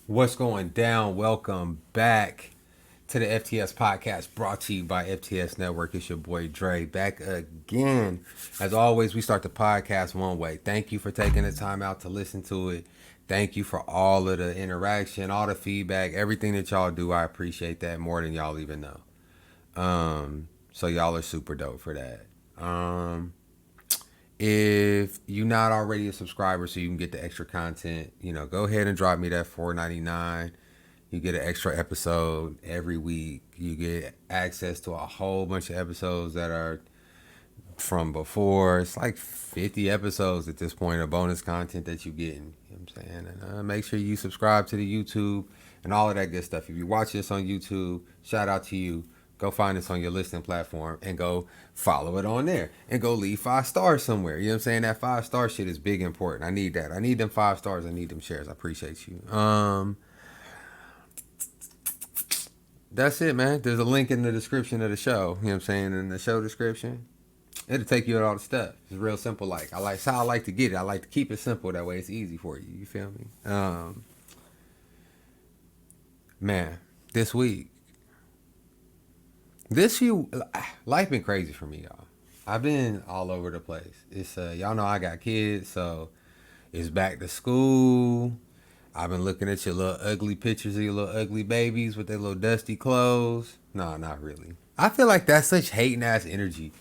What's going down? Welcome back to the F.T.S podcast brought to you by F.T.S Network. It's your boy Dre back again. As always, we start the podcast one way. Thank you for taking the time out to listen to it. Thank you for all of the interaction, all the feedback, everything that y'all do. I appreciate that more than y'all even know. So y'all are super dope for that. If you're not already a subscriber so you can get the extra content, go ahead and drop me that $4.99. You get an extra episode every week. You get access to a whole bunch of episodes that are from before. It's like 50 episodes at this point of bonus content that you're getting. You know what I'm saying? And make sure you subscribe to the YouTube and all of that good stuff. If you're watching this on YouTube, shout out to you. Go find us on your listening platform and go follow it on there. And go leave 5 stars somewhere. You know what I'm saying? That 5 star shit is big important. I need that. I need them 5 stars. I need them shares. I appreciate you. That's it, man. There's a link in the description of the show. You know what I'm saying? In the show description. It'll take you at all the stuff. It's real simple. It's how I like to get it. I like to keep it simple. That way it's easy for you. You feel me? Man, this week. Life been crazy for me, y'all. I've been all over the place. It's y'all know I got kids, so it's back to school. I've been looking at your little ugly pictures of your little ugly babies with their little dusty clothes. No, not really. I feel like that's such hating ass energy.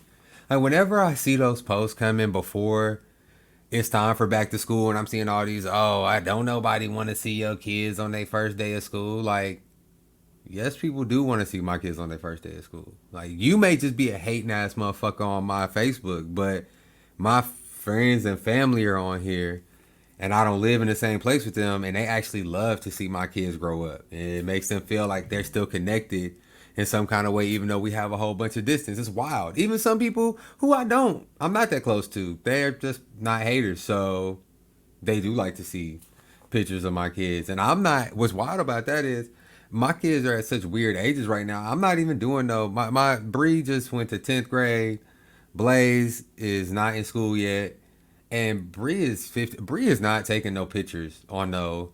Like whenever I see those posts come in before it's time for back to school and I'm seeing all these, oh, I don't nobody want to see your kids on their first day of school. Like, yes, people do want to see my kids on their first day of school. Like, you may just be a hating ass motherfucker on my Facebook, but my friends and family are on here and I don't live in the same place with them and they actually love to see my kids grow up. And it makes them feel like they're still connected in some kind of way, even though we have a whole bunch of distance. It's wild. Even some people who I'm not that close to, they're just not haters. So they do like to see pictures of my kids. And what's wild about that is my kids are at such weird ages right now. I'm not even doing my Bree just went to 10th grade. Blaze is not in school yet. And Bree is 50. Bree is not taking no pictures on no,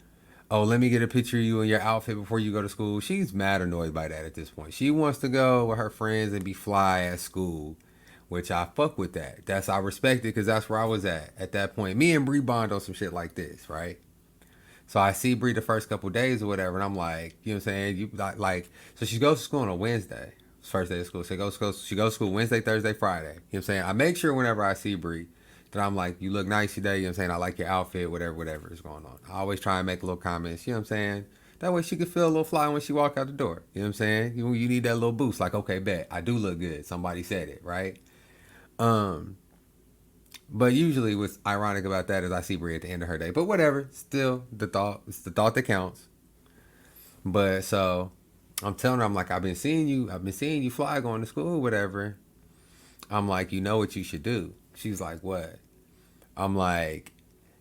oh, let me get a picture of you in your outfit before you go to school. She's mad annoyed by that at this point. She wants to go with her friends and be fly at school, which I fuck with that. I respect it because that's where I was at that point. Me and Bree bond on some shit like this, right? So I see Bree the first couple days or whatever, and I'm like, you know what I'm saying? So she goes to school on a Wednesday. It's first day of school. She goes to school Wednesday, Thursday, Friday. You know what I'm saying? I make sure whenever I see Bree that I'm like, you look nice today. You know what I'm saying? I like your outfit, whatever is going on. I always try and make little comments. You know what I'm saying? That way she can feel a little fly when she walk out the door. You know what I'm saying? You need that little boost. Like, okay, bet I do look good. Somebody said it, right? Um, but usually what's ironic about that is I see Brie at the end of her day. But whatever. Still the thought. It's the thought that counts. But so I'm telling her, I'm like, I've been seeing you fly going to school, whatever. I'm like, you know what you should do? She's like, what? I'm like,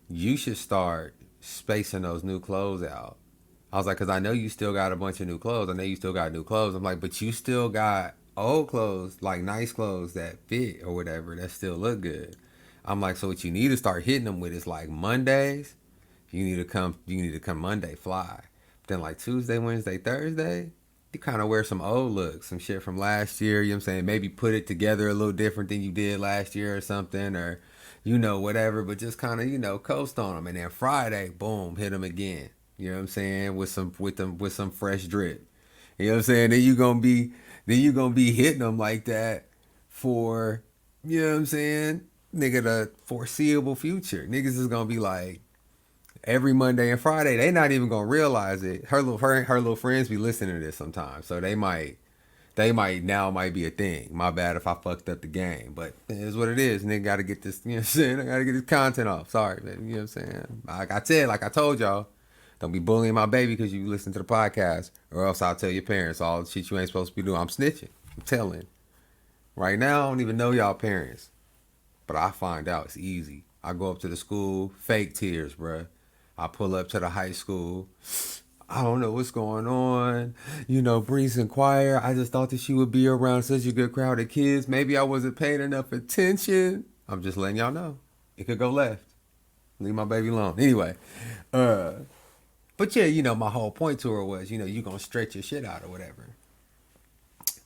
you should start spacing those new clothes out. I was like, because I know you still got a bunch of new clothes. I know you still got new clothes. I'm like, but you still got old clothes, like nice clothes that fit or whatever, that still look good. I'm like, so what you need to start hitting them with is like Mondays. You need to come Monday fly. But then like Tuesday, Wednesday, Thursday, you kind of wear some old looks, some shit from last year. You know what I'm saying? Maybe put it together a little different than you did last year or something, or whatever. But just kind of coast on them. And then Friday, boom, hit them again. You know what I'm saying? With some fresh drip. You know what I'm saying? Then you gonna be hitting them like that for, you know what I'm saying, nigga, the foreseeable future. Niggas is gonna be like every Monday and Friday. They not even gonna realize it. Her little friends be listening to this sometimes, so they might be a thing. My bad if I fucked up the game, but it is what it is. Nigga gotta get this, you know what I'm saying? I gotta get this content off. Sorry, man. You know what I'm saying? Like I told y'all, don't be bullying my baby because you listen to the podcast, or else I'll tell your parents all the shit you ain't supposed to be doing. I'm snitching. I'm telling. Right now, I don't even know y'all parents, but I find out it's easy. I go up to the school, fake tears, bruh. I pull up to the high school. I don't know what's going on. Breeze and Choir. I just thought that she would be around such a good crowd of kids. Maybe I wasn't paying enough attention. I'm just letting y'all know. It could go left. Leave my baby alone. Anyway, uh, But yeah, you know, my whole point to her was, you know, you gonna stretch your shit out or whatever.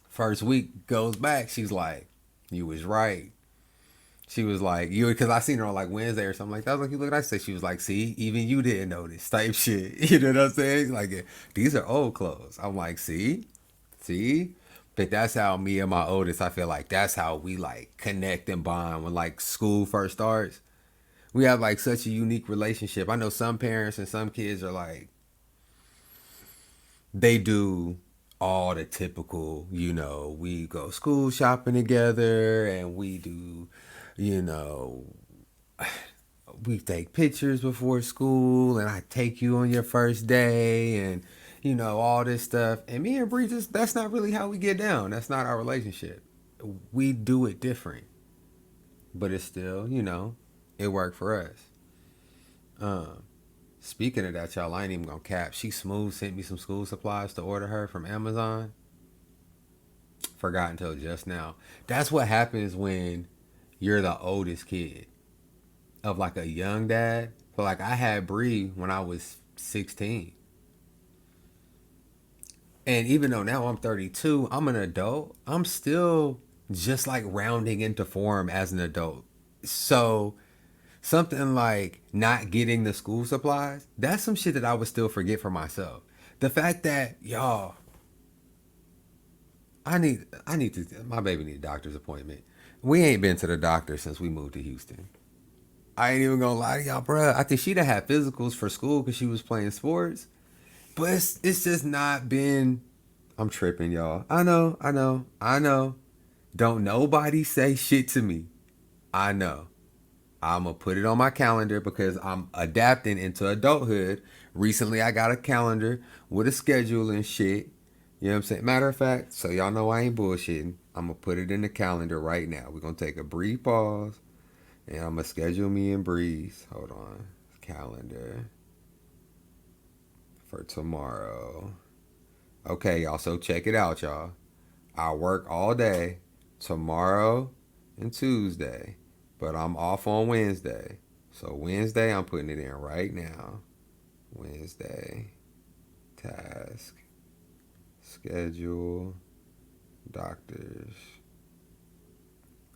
First week goes back, she's like, you was right. She was like, you, because I seen her on like Wednesday or something like that. I was like, you look at that. I said, she was like, see, even you didn't notice type shit. You know what I'm saying? Like, these are old clothes. I'm like, see. But that's how me and my oldest, I feel like that's how we like connect and bond when like school first starts. We have like such a unique relationship. I know some parents and some kids are like, they do all the typical, you know, we go school shopping together and we do, you know, we take pictures before school and I take you on your first day and, you know, all this stuff. And me and Bree, just, that's not really how we get down. That's not our relationship. We do it different, but it's still, you know, it worked for us. Um, Speaking of that, y'all, I ain't even gonna cap. She smooth sent me some school supplies to order her from Amazon. Forgot until just now. That's what happens when you're the oldest kid of like a young dad. But like I had Bree when I was 16. And even though now I'm 32, I'm an adult, I'm still just like rounding into form as an adult. So something like not getting the school supplies, that's some shit that I would still forget for myself. The fact that y'all, I need to, my baby need a doctor's appointment. We ain't been to the doctor since we moved to Houston. I ain't even gonna lie to y'all, bruh. I think she'd have had physicals for school because she was playing sports, but it's just not been. I'm tripping, y'all. I know. Don't nobody say shit to me. I know. I'm gonna put it on my calendar because I'm adapting into adulthood. Recently, I got a calendar with a schedule and shit. You know what I'm saying? Matter of fact, so y'all know I ain't bullshitting. I'm gonna put it in the calendar right now. We're gonna take a brief pause and I'm gonna schedule me and Breeze. Hold on. Calendar for tomorrow. Okay, y'all. So check it out, y'all. I work all day tomorrow and Tuesday, but I'm off on Wednesday. So Wednesday, I'm putting it in right now. Wednesday, task, schedule, doctor's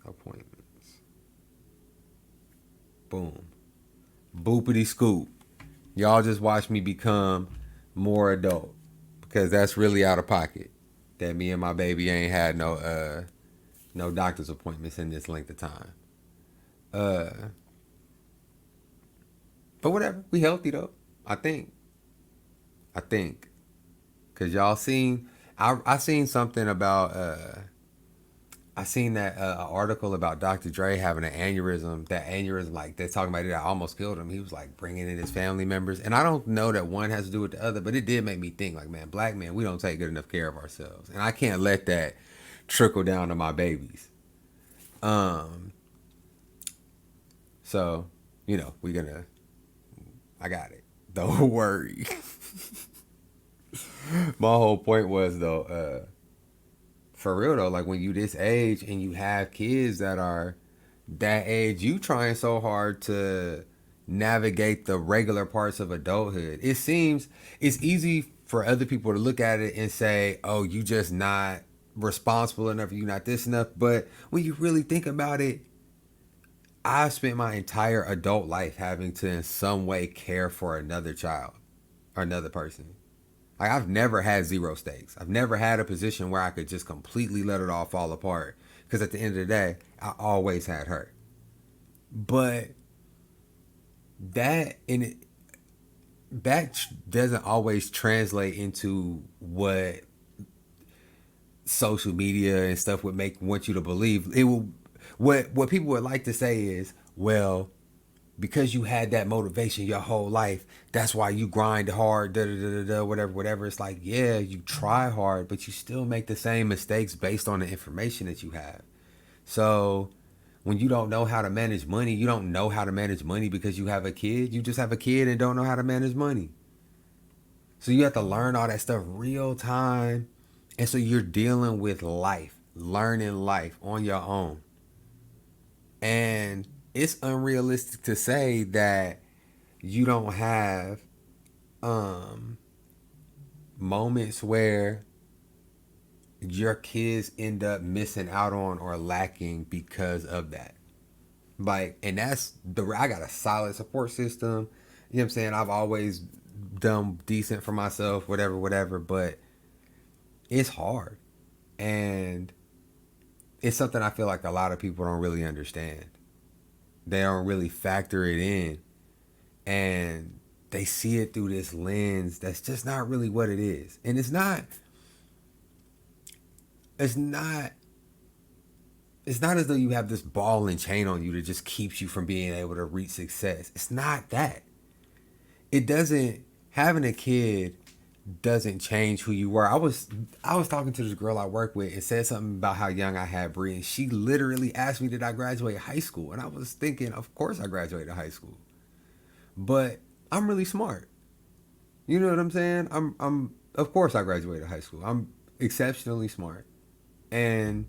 appointments. Boom. Boopity scoop. Y'all just watch me become more adult because that's really out of pocket. That me and my baby ain't had no doctor's appointments in this length of time. Uh, but whatever, we healthy though. I think. I think. Cause y'all seen, I seen something about I seen that article about Dr. Dre having an aneurysm. That aneurysm, like they're talking about it, that almost killed him. He was like bringing in his family members, and I don't know that one has to do with the other, but it did make me think, like, man, black men, we don't take good enough care of ourselves, and I can't let that trickle down to my babies. Um, so you know, we gonna, I got it. Don't worry. My whole point was though, for real though, like when you this age and you have kids that are that age, you trying so hard to navigate the regular parts of adulthood. It seems it's easy for other people to look at it and say, "Oh, you just not responsible enough, you not this enough." But when you really think about it, I've spent my entire adult life having to in some way care for another child or another person. Like I've never had zero stakes. I've never had a position where I could just completely let it all fall apart. Because at the end of the day, I always had her. But that in it, that doesn't always translate into what social media and stuff would make want you to believe. It will. What people would like to say is, well, because you had that motivation your whole life, that's why you grind hard, da da da da, whatever. It's like, yeah, you try hard, but you still make the same mistakes based on the information that you have. So when you don't know how to manage money, you don't know how to manage money because you have a kid. You just have a kid and don't know how to manage money. So you have to learn all that stuff real time. And so you're dealing with life, learning life on your own. And it's unrealistic to say that you don't have um moments where your kids end up missing out on or lacking because of that. Like, and that's the I got a solid support system. You know what I'm saying? I've always done decent for myself, whatever, whatever, but it's hard. And it's something I feel like a lot of people don't really understand. They don't really factor it in. And they see it through this lens that's just not really what it is. And it's not it's not as though you have this ball and chain on you that just keeps you from being able to reach success. It's not that. It doesn't Having a kid doesn't change who you were. I was talking to this girl I work with and said something about how young I had Bree, and she literally asked me, did I graduate high school? And I was thinking, of course I graduated high school. But I'm really smart. You know what I'm saying? I'm of course I graduated high school. I'm exceptionally smart. And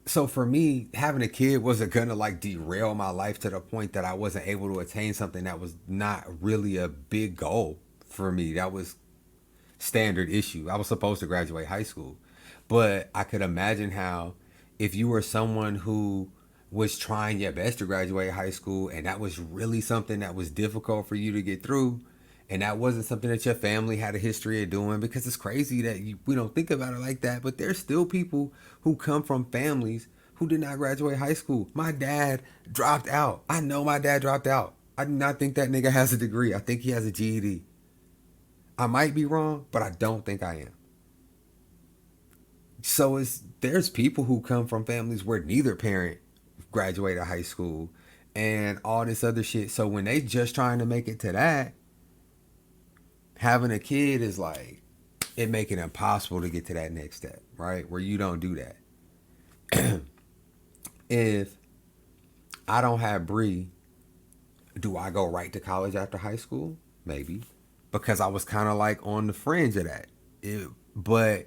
so for me, having a kid wasn't gonna like derail my life to the point that I wasn't able to attain something that was not really a big goal for me. That was standard issue. I was supposed to graduate high school. But I could imagine how if you were someone who was trying your best to graduate high school and that was really something that was difficult for you to get through, and that wasn't something that your family had a history of doing, because it's crazy that we don't think about it like that, but there's still people who come from families who did not graduate high school. My dad dropped out. I know my dad dropped out. I do not think that nigga has a degree. I think he has a GED. I might be wrong, but I don't think I am. So there's people who come from families where neither parent graduated high school and all this other shit. So when they just trying to make it to that, having a kid is like it make it impossible to get to that next step, right? Where you don't do that. If I don't have Bree, do I go right to college after high school? Maybe, because I was kind of like on the fringe of that. But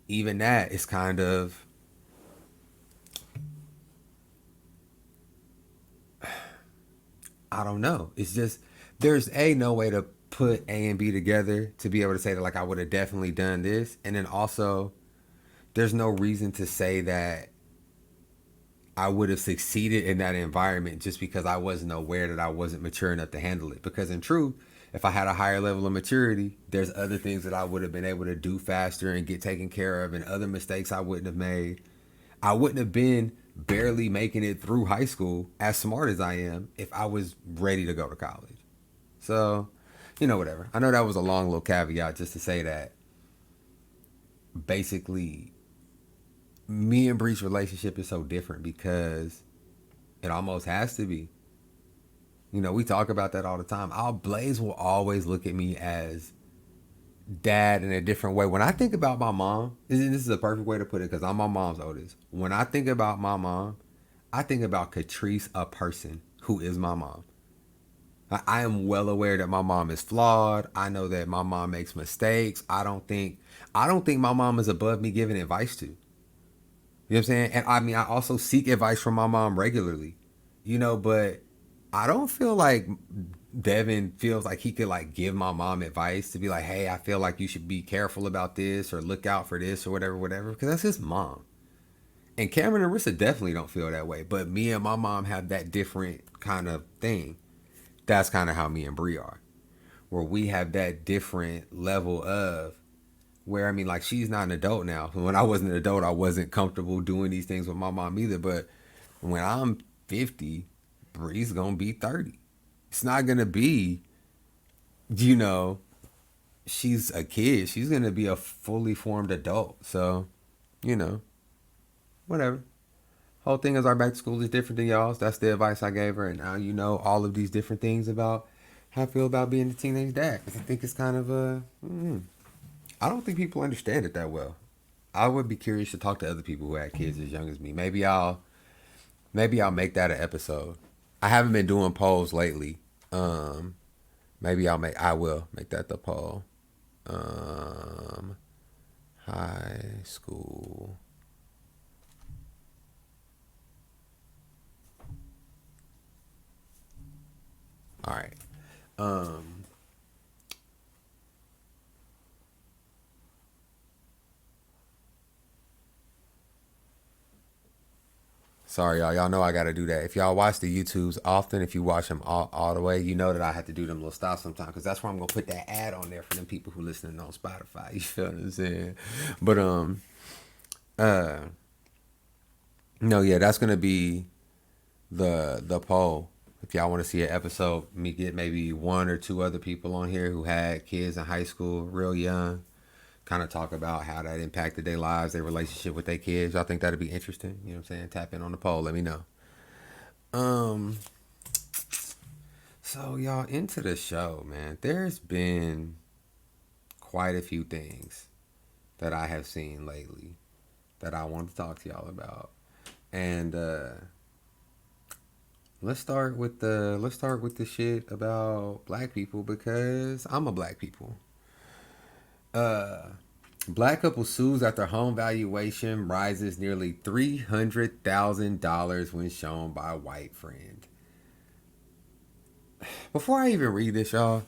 even that is kind of, I don't know. It's just there's no way to put A and B together to be able to say that like I would have definitely done this, and then also there's no reason to say that I would have succeeded in that environment just because I wasn't aware that I wasn't mature enough to handle it. Because in truth, if I had a higher level of maturity, there's other things that I would have been able to do faster and get taken care of, and other mistakes I wouldn't have made. I wouldn't have been barely making it through high school as smart as I am if I was ready to go to college. So, whatever. I know that was a long little caveat just to say that basically me and Bree's relationship is so different because it almost has to be. We talk about that all the time. Our Blaze will always look at me as dad in a different way. When I think about my mom, this is a perfect way to put it because I'm my mom's oldest. When I think about my mom, I think about Catrice, a person who is my mom. I am well aware that my mom is flawed. I know that my mom makes mistakes. I don't think my mom is above me giving advice to. You know what I'm saying? And I mean, I also seek advice from my mom regularly. But I don't feel like Devin feels like he could like give my mom advice to be like, hey, I feel like you should be careful about this or look out for this or whatever, whatever, because that's his mom. And Cameron and Rissa definitely don't feel that way. But me and my mom have that different kind of thing. That's kind of how me and Bree are, where we have that different level of where, I mean, like, she's not an adult now. When I wasn't an adult, I wasn't comfortable doing these things with my mom either. But when I'm 50, Bree's gonna be 30. It's not gonna be, you know, she's a kid. She's gonna be a fully formed adult. So, you know, whatever. Whole thing is our back to school is different than y'all's. That's the advice I gave her, and now you know all of these different things about how I feel about being a teenage dad. Because I think it's kind of I don't think people understand it that well. I would be curious to talk to other people who had kids as young as me. Maybe I'll make that an episode. I haven't been doing polls lately. Maybe I will make that the poll. Um, High school. All right. Um, Sorry, y'all. Y'all know I gotta do that. If y'all watch the YouTubes often, if you watch them all the way, you know that I have to do them little stops sometimes because that's where I'm gonna put that ad on there for them people who listening on Spotify. You feel what I'm saying? But uh, no, yeah, that's gonna be the poll. If y'all want to see an episode, me get maybe one or two other people on here who had kids in high school, real young, kind of talk about how that impacted their lives, their relationship with their kids. Y'all think that'd be interesting? You know what I'm saying? Tap in on the poll. Let me know. Um, so y'all into the show, man. There's been quite a few things that I have seen lately that I want to talk to y'all about. And let's start with the shit about black people because I'm a black people. Uh Black couple sues after home valuation rises nearly $300,000 when shown by white friend. Before I even read this, y'all,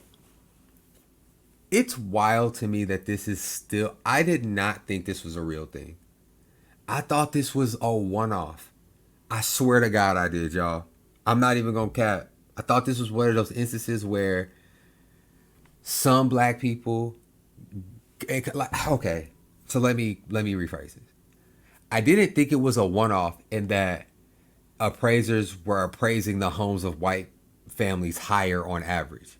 it's wild to me that this is still. I did not think this was a real thing. I thought this was a one off. I swear to God, I did, y'all. I'm not even gonna cap. I thought this was one of those instances where some black people. Like, okay, so let me rephrase this. I didn't think it was a one off in that appraisers were appraising the homes of white families higher on average.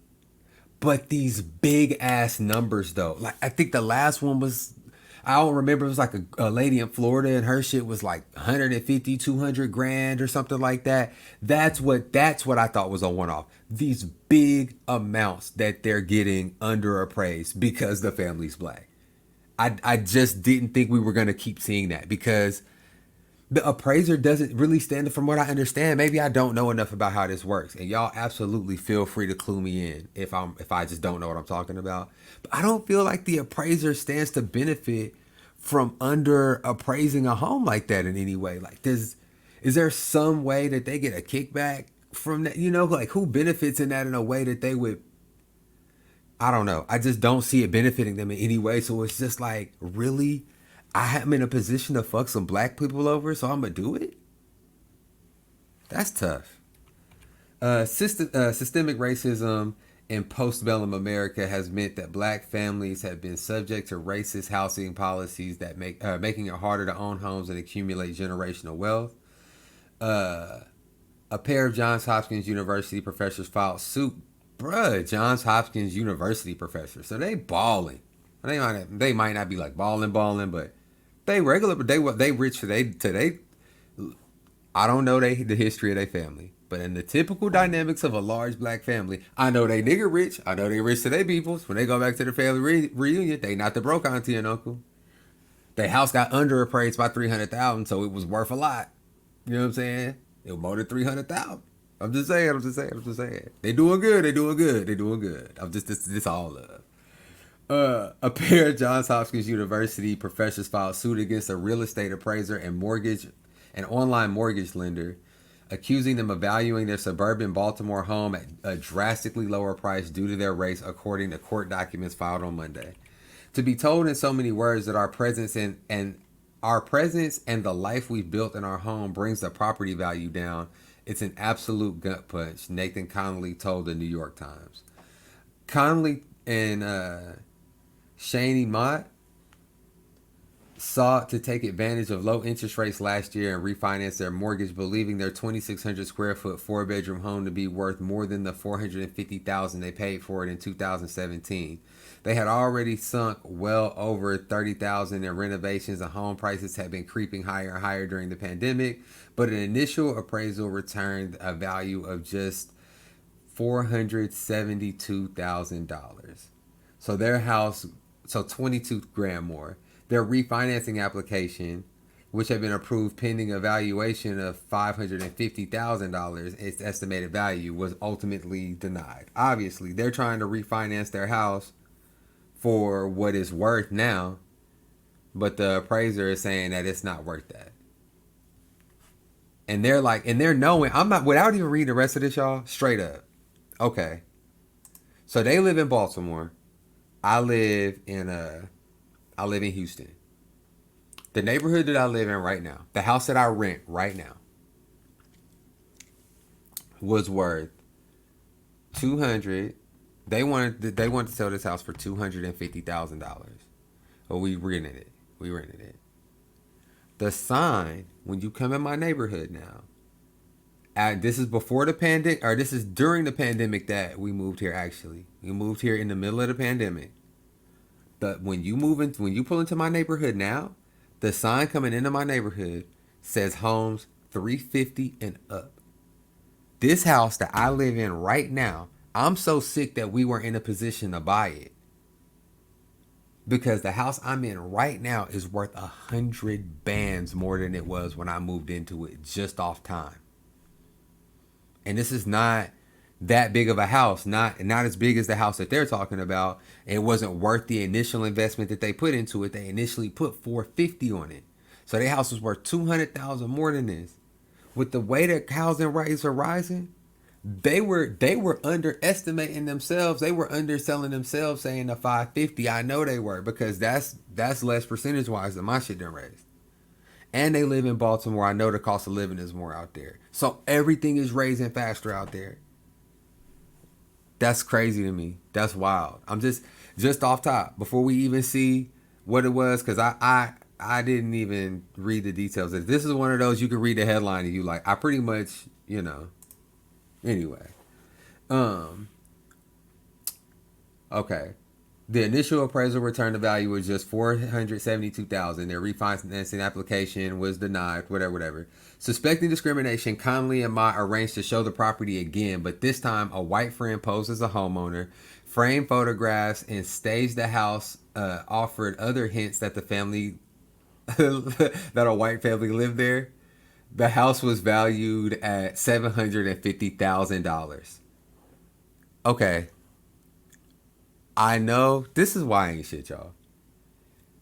But these big ass numbers though, like I think the last one was, I don't remember, it was like a lady in Florida and her shit was like 150, 200 grand or something like that. That's what I thought was a one off. These big amounts that they're getting under appraised because the family's black. I just didn't think we were going to keep seeing that because the appraiser doesn't really stand, from what I understand. Maybe I don't know enough about how this works, and y'all absolutely feel free to clue me in if I just don't know what I'm talking about. But I don't feel like the appraiser stands to benefit from under appraising a home like that in any way. Like, is there some way that they get a kickback from that? You know, like who benefits in that in a way that they would? I don't know. I just don't see it benefiting them in any way. So it's just like, really? I am in a position to fuck some black people over, so I'm gonna do it. That's tough. Systemic racism in postbellum America has meant that black families have been subject to racist housing policies that making it harder to own homes and accumulate generational wealth. Uh, a pair of Johns Hopkins University professors filed suit. Bruh, Johns Hopkins University professors, so they balling. They might not be like balling, but they regular, but they rich. They I don't know the history of their family, but in the typical dynamics of a large black family, I know they nigga rich. I know they rich to their peoples. When they go back to the family reunion, they not the broke auntie and uncle. Their house got underappraised by 300,000, so it was worth a lot. You know what I'm saying? It was more than 300,000. I'm just saying. They doing good. They doing good. I'm just this all love. A pair of Johns Hopkins University professors filed suit against a real estate appraiser and an online mortgage lender, accusing them of valuing their suburban Baltimore home at a drastically lower price due to their race, according to court documents filed on Monday. To be told in so many words that our presence and the life we've built in our home brings the property value down, it's an absolute gut punch, Nathan Connolly told the New York Times. Connolly and Shani Mott sought to take advantage of low interest rates last year and refinance their mortgage, believing their 2,600 square foot 4-bedroom home to be worth more than the 450,000 they paid for it in 2017. They had already sunk well over 30,000 in renovations, and home prices had been creeping higher and higher during the pandemic, but an initial appraisal returned a value of just $472,000. So their house, so 22 grand more. Their refinancing application, which had been approved pending a valuation of $550,000, its estimated value, was ultimately denied. Obviously, they're trying to refinance their house for what it's worth now, but the appraiser is saying that it's not worth that. And they're knowing, I'm not, without even reading the rest of this, y'all, straight up, Okay. So they live in Baltimore. I live in Houston. The neighborhood that I live in right now, the house that I rent right now, was worth 200. They wanted to sell this house for $250,000. But we rented it. We rented it. The sign when you come in my neighborhood now, and this is before the pandemic, or this is during the pandemic that we moved here. Actually, we moved here in the middle of the pandemic. When you pull into my neighborhood now, the sign coming into my neighborhood says homes 350 and up. This house that I live in right now, I'm so sick that we were in a position to buy it. Because the house I'm in right now is worth 100 bands more than it was when I moved into it just off time. And this is not that big of a house, not as big as the house that they're talking about. It wasn't worth the initial investment that they put into it. They initially put 450 on it. So their house was worth 200,000 more than this. With the way that housing rates are rising, they were underestimating themselves. They were underselling themselves, saying the 550. I know they were, because that's less percentage wise than my shit done raised. And they live in Baltimore. I know the cost of living is more out there. So everything is raising faster out there. That's crazy to me. That's wild. I'm just off top before we even see what it was, because I didn't even read the details. This is one of those you can read the headline and you like, I pretty much, anyway. Okay. The initial appraisal return to value was just $472,000. Their refinancing application was denied. Whatever. Suspecting discrimination, Conley and Ma arranged to show the property again, but this time a white friend posed as a homeowner, framed photographs, and staged the house. Offered other hints that the family, that a white family lived there. The house was valued at $750,000. Okay. I know this is why I ain't shit, y'all.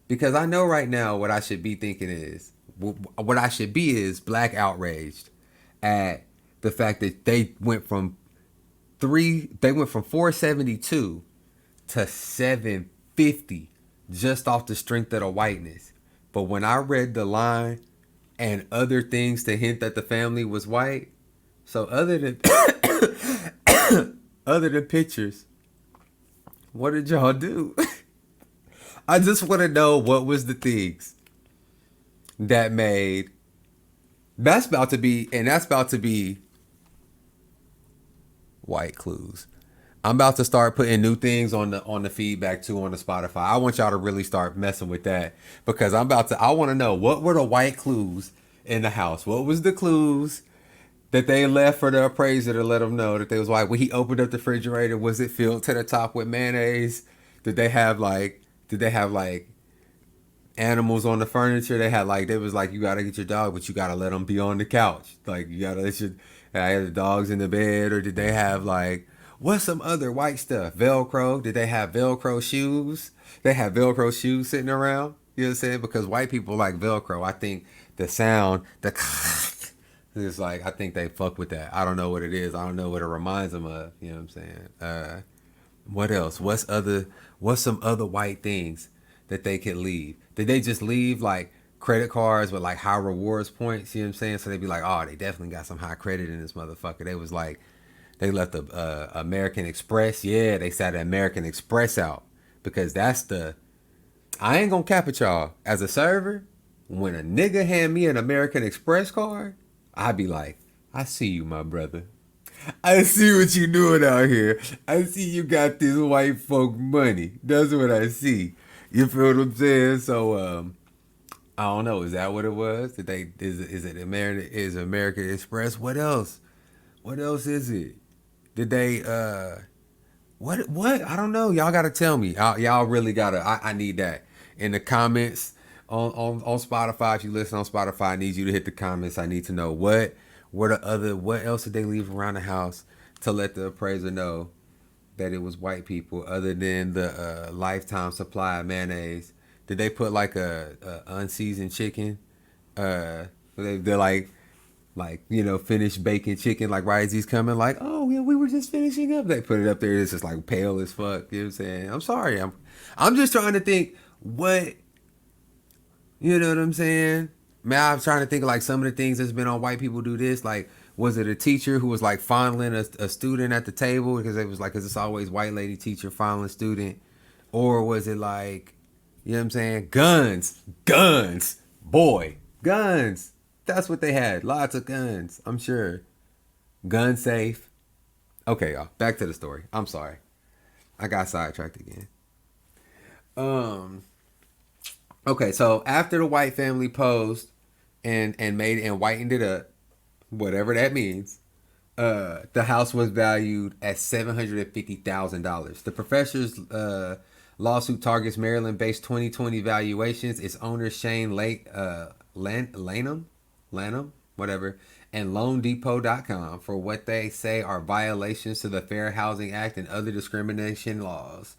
Because I know right now what I should be thinking is, what I should be is black outraged at the fact that they went from 472 to 750 just off the strength of the whiteness. But when I read the line and other things to hint that the family was white, so other than other than pictures, what did y'all do? I just want to know what was the things that made. That's about to be white clues. I'm about to start putting new things on the feedback too on the Spotify. I want y'all to really start messing with that, because I want to know what were the white clues in the house. What was the clues that they left for the appraiser to let them know that they was white? When he opened up the refrigerator, was it filled to the top with mayonnaise? Did they have like animals on the furniture? They was like, you gotta get your dog, but you gotta let them be on the couch. Like, you gotta let the dogs in the bed. Or did they have like, what's some other white stuff? Velcro? Did they have Velcro shoes? They have Velcro shoes sitting around. You know what I'm saying? Because white people like Velcro. I think the sound, it's like, I think they fuck with that. I don't know what it is. I don't know what it reminds them of. You know what I'm saying? What else? What's some other white things that they could leave? Did they just leave like credit cards with like high rewards points? You know what I'm saying? So they'd be like, oh, they definitely got some high credit in this motherfucker. They was like, they left the American Express. Yeah, they sat American Express out, because that's I ain't gonna cap it, y'all. As a server, when a nigga hand me an American Express card, I'd be like, I see you, my brother. I see what you doing out here. I see you got this white folk money. That's what I see. You feel what I'm saying? So, I don't know. Is that what it was? Is it American Express? What else? What else is it? Did they, what? I don't know. Y'all gotta tell me. Y'all really gotta, I need that in the comments on Spotify. If you listen on Spotify, I need you to hit the comments. I need to know what else did they leave around the house to let the appraiser know that it was white people, other than the lifetime supply of mayonnaise? Did they put like a unseasoned chicken? They're like, Like, finished baking chicken, like right as he's coming, like, oh yeah, we were just finishing up. They put it up there, it's just like pale as fuck. You know what I'm saying? I'm sorry. I'm just trying to think what, you know what I'm saying? Man, I'm trying to think of like some of the things that's been on white people do this. Like, was it a teacher who was like fondling a student at the table because it was like, cause it's always white lady teacher fondling student, or was it like, you know what I'm saying? Guns, boy, guns. That's what they had. Lots of guns. I'm sure. Gun safe. Okay, y'all. Back to the story. I'm sorry. I got sidetracked again. Um. Okay, so after the white family posed and made and whitened it up, whatever that means, the house was valued at $750,000. The professor's lawsuit targets Maryland-based 2020 valuations. Its owner Shane Lanham, whatever, and LoanDepot.com for what they say are violations to the Fair Housing Act and other discrimination laws.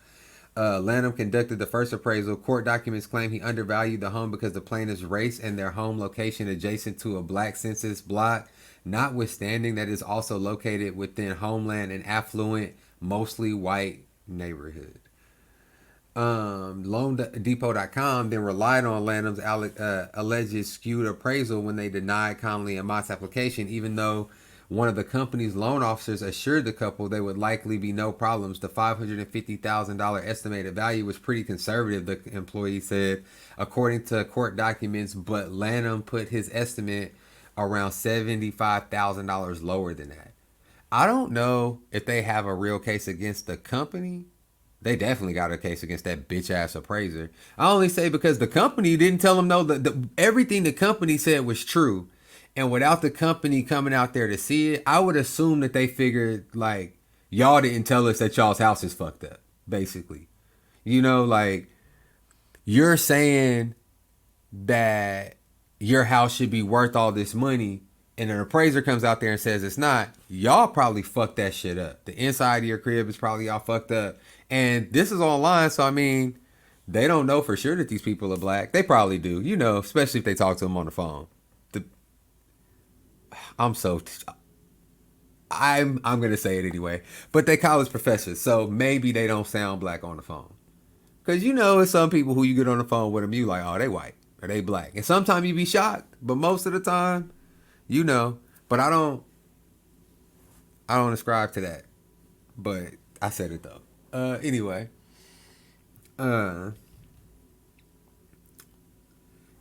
Lanham conducted the first appraisal. Court documents claim he undervalued the home because the plaintiff's race and their home location adjacent to a black census block, notwithstanding that is also located within homeland and affluent, mostly white neighborhood. LoanDepot.com then relied on Lanham's alleged skewed appraisal when they denied Connolly and Mott's application, even though one of the company's loan officers assured the couple there would likely be no problems. The $550,000 estimated value was pretty conservative, the employee said, according to court documents, but Lanham put his estimate around $75,000 lower than that. I don't know if they have a real case against the company. They definitely got a case against that bitch ass appraiser. I only say because the company didn't tell them no. Everything the company said was true. And without the company coming out there to see it, I would assume that they figured, like, y'all didn't tell us that y'all's house is fucked up, basically. Like, you're saying that your house should be worth all this money, and an appraiser comes out there and says it's not. Y'all probably fucked that shit up. The inside of your crib is probably all fucked up. And this is online, so I mean, they don't know for sure that these people are black. They probably do, especially if they talk to them on the phone. I'm gonna say it anyway. But they college professors, so maybe they don't sound black on the phone. Cause it's some people who you get on the phone with them, you like, oh, they white or they black, and sometimes you be shocked, but most of the time, But I don't ascribe to that. But I said it though. Anyway.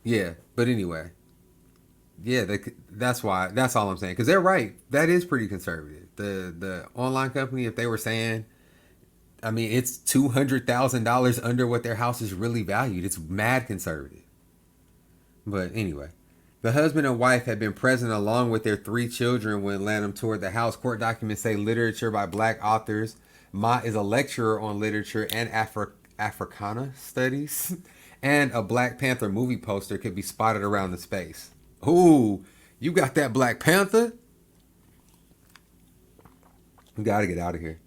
Yeah. But anyway. Yeah, that's why. That's all I'm saying. Because they're right. That is pretty conservative. The online company, if they were saying, I mean, it's $200,000 under what their house is really valued. It's mad conservative. But anyway, the husband and wife had been present along with their 3 children when Lanham toured the house. Court documents say literature by black authors. Mott is a lecturer on literature and Africana studies. And a Black Panther movie poster could be spotted around the space. Ooh, you got that Black Panther? We gotta get out of here.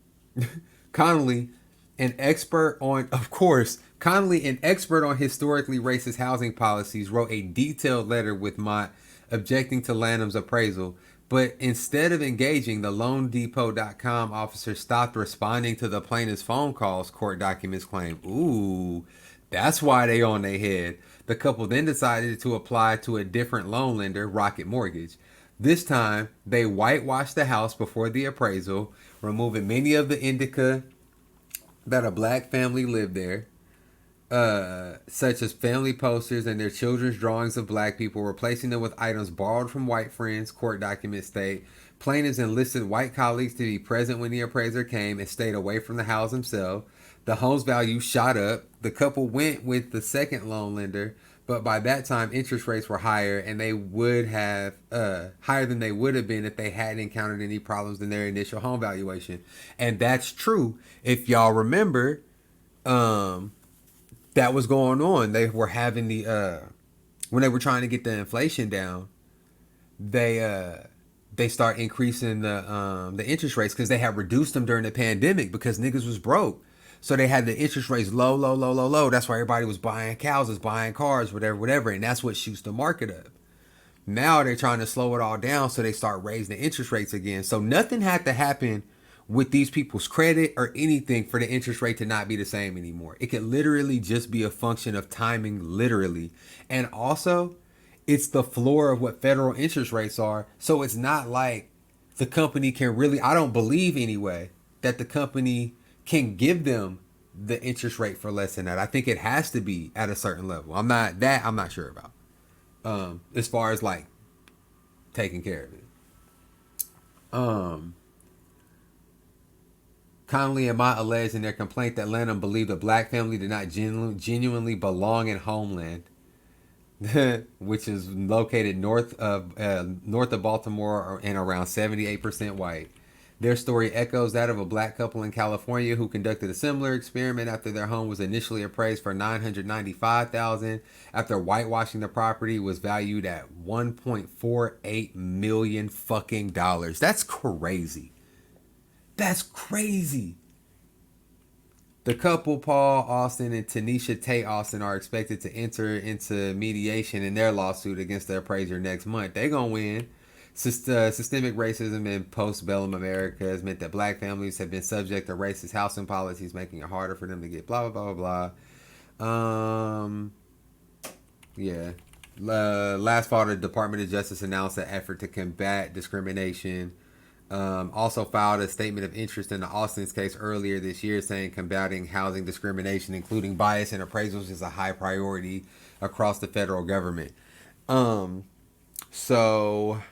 Connolly, an expert on historically racist housing policies, wrote a detailed letter with Mott objecting to Lanham's appraisal. But instead of engaging, the LoanDepot.com officer stopped responding to the plaintiff's phone calls, court documents claim. Ooh, that's why they on their head. The couple then decided to apply to a different loan lender, Rocket Mortgage. This time, they whitewashed the house before the appraisal, removing many of the indicia that a black family lived there, such as family posters and their children's drawings of black people, replacing them with items borrowed from white friends, court documents state. Plaintiffs enlisted white colleagues to be present when the appraiser came and stayed away from the house himself. The home's value shot up. The couple went with the second loan lender, but by that time interest rates were higher, and they would have higher than they would have been if they hadn't encountered any problems in their initial home valuation. And that's true. If y'all remember, that was going on. They were having when they were trying to get the inflation down, they start increasing the interest rates because they had reduced them during the pandemic because niggas was broke. So they had the interest rates low. That's why everybody was buying houses, buying cars, whatever. And that's what shoots the market up. Now they're trying to slow it all down, so they start raising the interest rates again. So nothing had to happen with these people's credit or anything for the interest rate to not be the same anymore. It could literally just be a function of timing, literally. And also, it's the floor of what federal interest rates are. So it's not like the company can really, I don't believe anyway, that the company can give them the interest rate for less than that. I think it has to be at a certain level. I'm not sure about. As far as like taking care of it. Connolly and Mott alleged in their complaint that Lanham believed a black family did not genuinely belong in Homeland, which is located north of Baltimore and around 78% white. Their story echoes that of a black couple in California who conducted a similar experiment after their home was initially appraised for $995,000 after whitewashing the property was valued at $1.48 million fucking dollars. That's crazy. That's crazy. The couple, Paul Austin and Tanisha Tate Austin, are expected to enter into mediation in their lawsuit against the appraiser next month. They gonna win. Systemic racism in postbellum America has meant that black families have been subject to racist housing policies, making it harder for them to get blah blah blah blah blah. Yeah. Last fall, the Department of Justice announced an effort to combat discrimination. Also filed a statement of interest in the Austin's case earlier this year, saying combating housing discrimination, including bias and appraisals, is a high priority across the federal government. So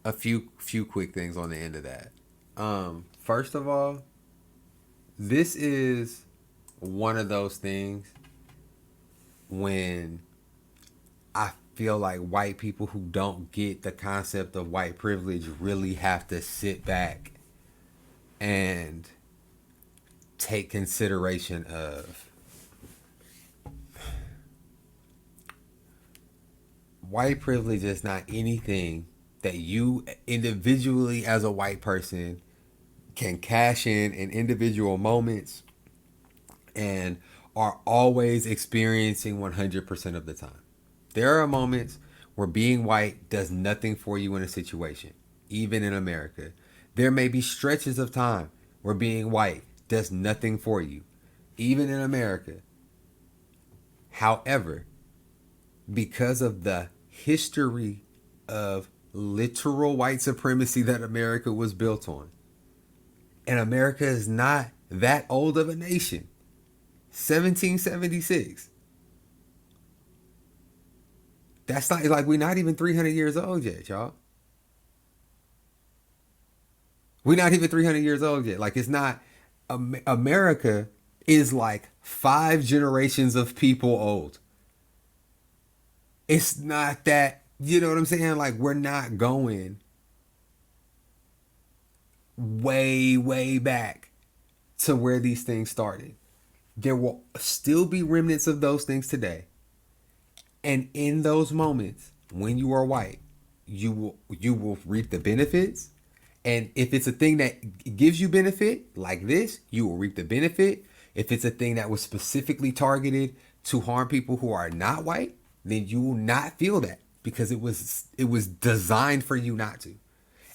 a few quick things on the end of that. First of all, this is one of those things when I feel like white people who don't get the concept of white privilege really have to sit back and take consideration of white privilege is not anything that you individually as a white person can cash in individual moments and are always experiencing 100% of the time. There are moments where being white does nothing for you in a situation, even in America. There may be stretches of time where being white does nothing for you, even in America. However, because of the history of literal white supremacy that America was built on, and America is not that old of a nation, 1776. That's not like we're not even 300 years old yet, y'all. We're not even 300 years old yet. Like, it's not, America is like 5 generations of people old. It's not that, you know what I'm saying? Like, we're not going way, way back to where these things started. There will still be remnants of those things today. And in those moments, when you are white, you will reap the benefits. And if it's a thing that gives you benefit, like this, you will reap the benefit. If it's a thing that was specifically targeted to harm people who are not white, then you will not feel that because it was designed for you not to.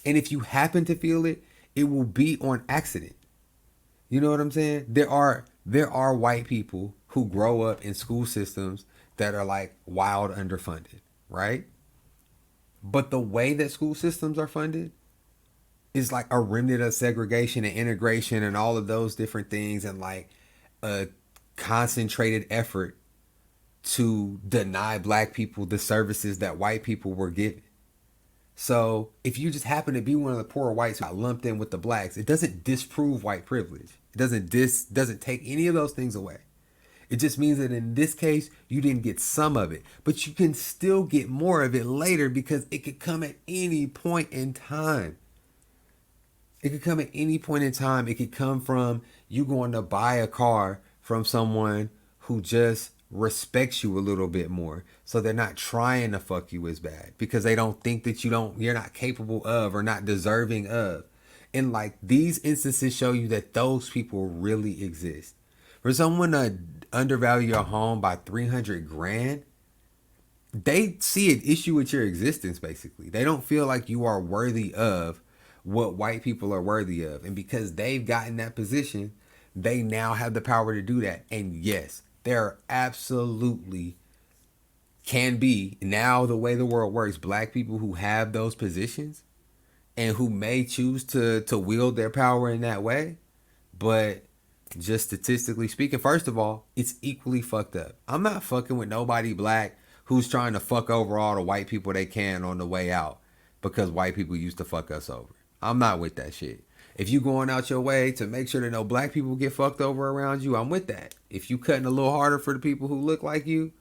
And if you happen to feel it, it will be on accident. You know what I'm saying? There are white people who grow up in school systems that are like wild underfunded, right? But the way that school systems are funded is like a remnant of segregation and integration and all of those different things, and like a concentrated effort to deny black people the services that white people were given. So if you just happen to be one of the poor whites who got lumped in with the blacks, it doesn't disprove white privilege. It doesn't take any of those things away. It just means that in this case, you didn't get some of it, but you can still get more of it later because it could come at any point in time. It could come at any point in time. It could come from you going to buy a car from someone who just respects you a little bit more. So they're not trying to fuck you as bad because they don't think that you're not capable of or not deserving of. And like these instances show you that those people really exist. For someone to undervalue your home by 300 grand, they see an issue with your existence, basically. They don't feel like you are worthy of what white people are worthy of. And because they've gotten that position, they now have the power to do that. And yes, there are absolutely can be, now the way the world works, black people who have those positions and who may choose to wield their power in that way. But just statistically speaking, first of all, it's equally fucked up. I'm not fucking with nobody black who's trying to fuck over all the white people they can on the way out because white people used to fuck us over. I'm not with that shit. If you going out your way to make sure that no black people get fucked over around you, I'm with that. If you cutting a little harder for the people who look like you,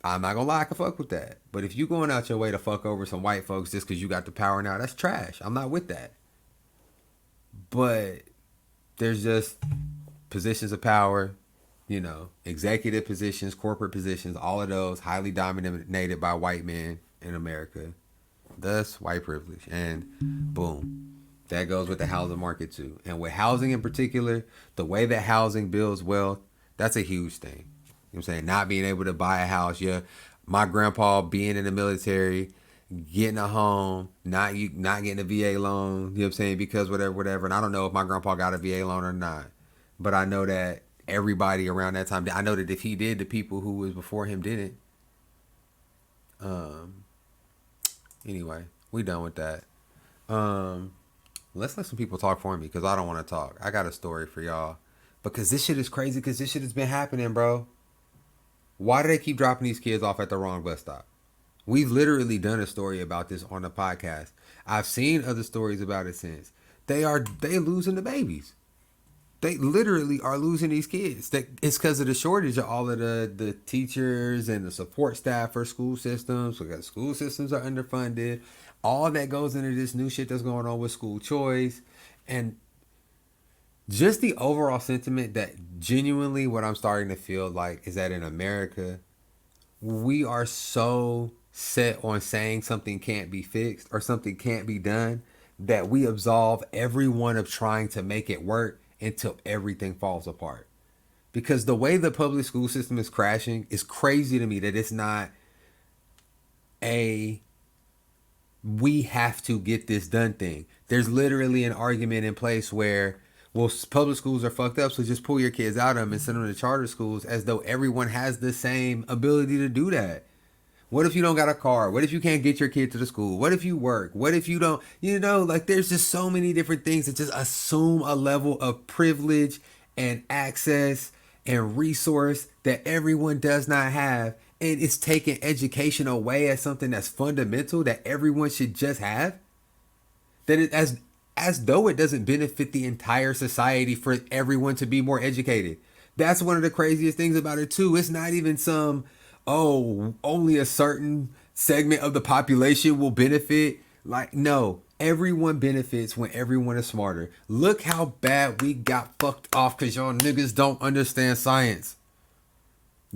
I'm not gonna lie, I can fuck with that. But if you going out your way to fuck over some white folks just because you got the power now, that's trash. I'm not with that. But there's just positions of power, you know, executive positions, corporate positions, all of those highly dominated by white men in America. Thus, white privilege. And boom, that goes with the housing market too. And with housing in particular, the way that housing builds wealth, that's a huge thing. You know what I'm saying? Not being able to buy a house. Yeah, my grandpa being in the military, getting a home, not getting a VA loan, you know what I'm saying? Because whatever. And I don't know if my grandpa got a VA loan or not. But I know that everybody around that time, I know that if he did, the people who was before him didn't. Anyway, we done with that. Let's let some people talk for me because I don't want to talk. I got a story for y'all. Because this shit is crazy because this shit has been happening, bro. Why do they keep dropping these kids off at the wrong bus stop? We've literally done a story about this on the podcast. I've seen other stories about it since. They losing the babies. They literally are losing these kids. It's because of the shortage of all of the teachers and the support staff for school systems. Because school systems are underfunded. All that goes into this new shit that's going on with school choice. And just the overall sentiment that genuinely what I'm starting to feel like is that in America, we are so set on saying something can't be fixed or something can't be done that we absolve everyone of trying to make it work until everything falls apart. Because the way the public school system is crashing is crazy to me that it's not a we have to get this done thing. There's literally an argument in place where, well, public schools are fucked up, so just pull your kids out of them and send them to charter schools as though everyone has the same ability to do that. What if you don't got a car? What if you can't get your kid to the school? What if you work? What if you don't, like there's just so many different things that just assume a level of privilege and access and resource that everyone does not have. And it's taking education away as something that's fundamental that everyone should just have. That it, as though it doesn't benefit the entire society for everyone to be more educated. That's one of the craziest things about it too. It's not even some, only a certain segment of the population will benefit. Like, no, everyone benefits when everyone is smarter. Look how bad we got fucked off because y'all niggas don't understand science.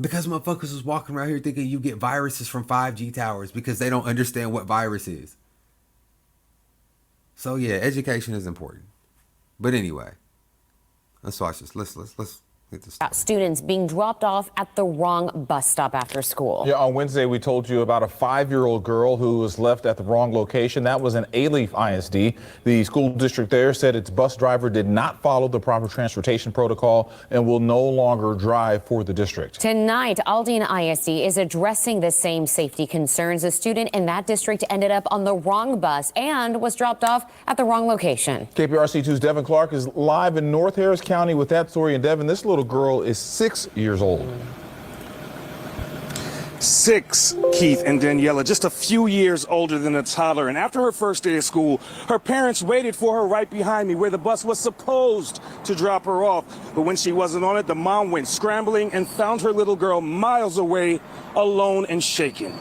Because motherfuckers was walking around here thinking you get viruses from 5G towers because they don't understand what virus is. So yeah, education is important. But anyway, let's watch this. Let's get this. Students being dropped off at the wrong bus stop after school. Yeah, on Wednesday we told you about a 5-year-old girl who was left at the wrong location. That was an Alief ISD. The school district there said its bus driver did not follow the proper transportation protocol and will no longer drive for the district. Tonight, Aldine ISD is addressing the same safety concerns. A student in that district ended up on the wrong bus and was dropped off at the wrong location. KPRC2's Devin Clark is live in North Harris County with that story. And Devin, this little girl is 6 years old. 6, Keith and Daniela, just a few years older than a toddler. And after her first day of school, her parents waited for her right behind me where the bus was supposed to drop her off. But when she wasn't on it, the mom went scrambling and found her little girl miles away, alone and shaken.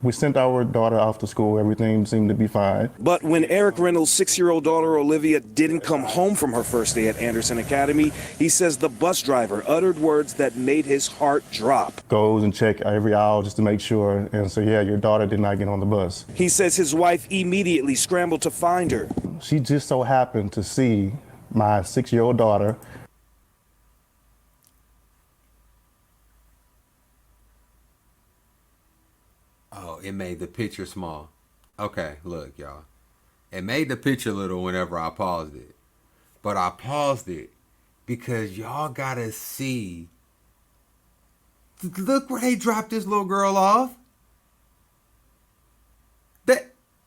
We sent our daughter off to school. Everything seemed to be fine. But when Eric Reynolds' 6-year-old daughter Olivia didn't come home from her first day at Anderson Academy, he says the bus driver uttered words that made his heart drop. Goes and check every hour just to make sure. And so, yeah, your daughter did not get on the bus. He says his wife immediately scrambled to find her. She just so happened to see my 6-year-old daughter. it made the picture small. Okay, look, y'all. It made the picture little whenever I paused it. But I paused it because y'all gotta see. Look where they dropped this little girl off.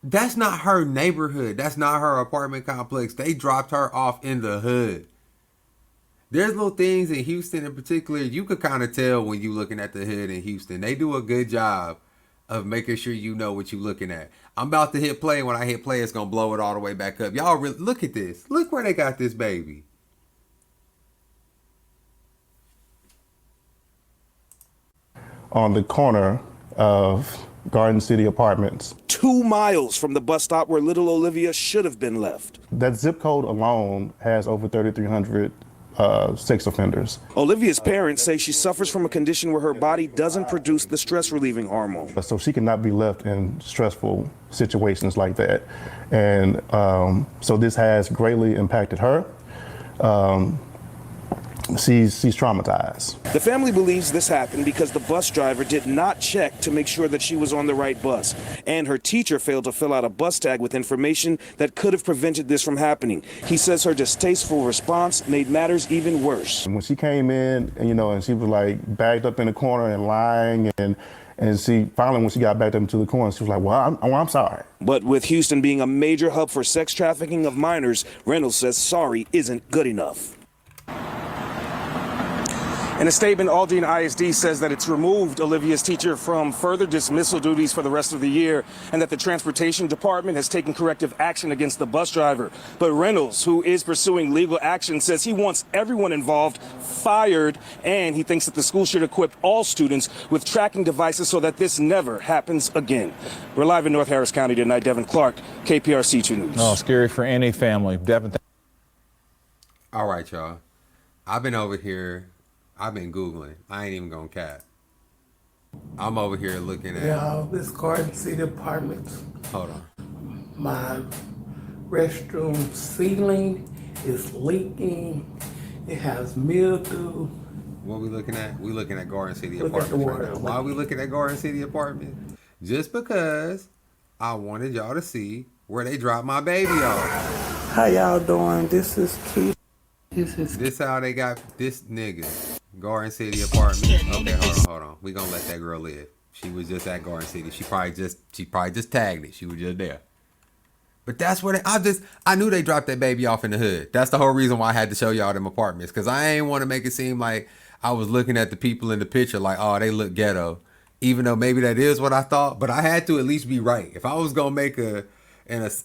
That's not her neighborhood. That's not her apartment complex. They dropped her off in the hood. There's little things in Houston in particular, you could kind of tell when you looking at the hood in Houston. They do a good job of making sure you know what you're looking at. I'm about to hit play. When I hit play, it's going to blow it all the way back up. Y'all really, look at this. Look where they got this baby. On the corner of Garden City Apartments. 2 miles from the bus stop where little Olivia should have been left. That zip code alone has over 3,300 sex offenders. Olivia's parents say she suffers from a condition where her body doesn't produce the stress-relieving hormone. So she cannot be left in stressful situations like that. And so this has greatly impacted her. She's traumatized. The family believes this happened because the bus driver did not check to make sure that she was on the right bus, and her teacher failed to fill out a bus tag with information that could have prevented this from happening. He says her distasteful response made matters even worse. When she came in, and she was like backed up in the corner and lying, and she finally, when she got backed up into the corner, she was like, well, I'm sorry. But with Houston being a major hub for sex trafficking of minors, Reynolds says sorry isn't good enough. In a statement, Aldine ISD says that it's removed Olivia's teacher from further dismissal duties for the rest of the year, and that the transportation department has taken corrective action against the bus driver. But Reynolds, who is pursuing legal action, says he wants everyone involved fired, and he thinks that the school should equip all students with tracking devices so that this never happens again. We're live in North Harris County tonight. Devin Clark, KPRC 2 News. Oh, scary for any family. Devin. All right, y'all. I've been over here. I've been Googling. I ain't even gonna cap. I'm over here looking at. Yeah, this Garden City Apartments. Hold on. My restroom ceiling is leaking. It has mildew. What we looking at? We looking at Garden City Look at the Apartments. water. Right now. Why are we looking at Garden City Apartments? Just because I wanted y'all to see where they dropped my baby off. How y'all doing? This is Keith. This how they got this nigga. Garden City Apartments. Okay, hold on. We gonna let that girl live. She was just at Garden City. She probably just tagged it. She was just there. But that's where I knew they dropped that baby off in the hood. That's the whole reason why I had to show y'all them apartments. Cause I ain't want to make it seem like I was looking at the people in the picture like, oh, they look ghetto. Even though maybe that is what I thought, but I had to at least be right. If I was gonna make an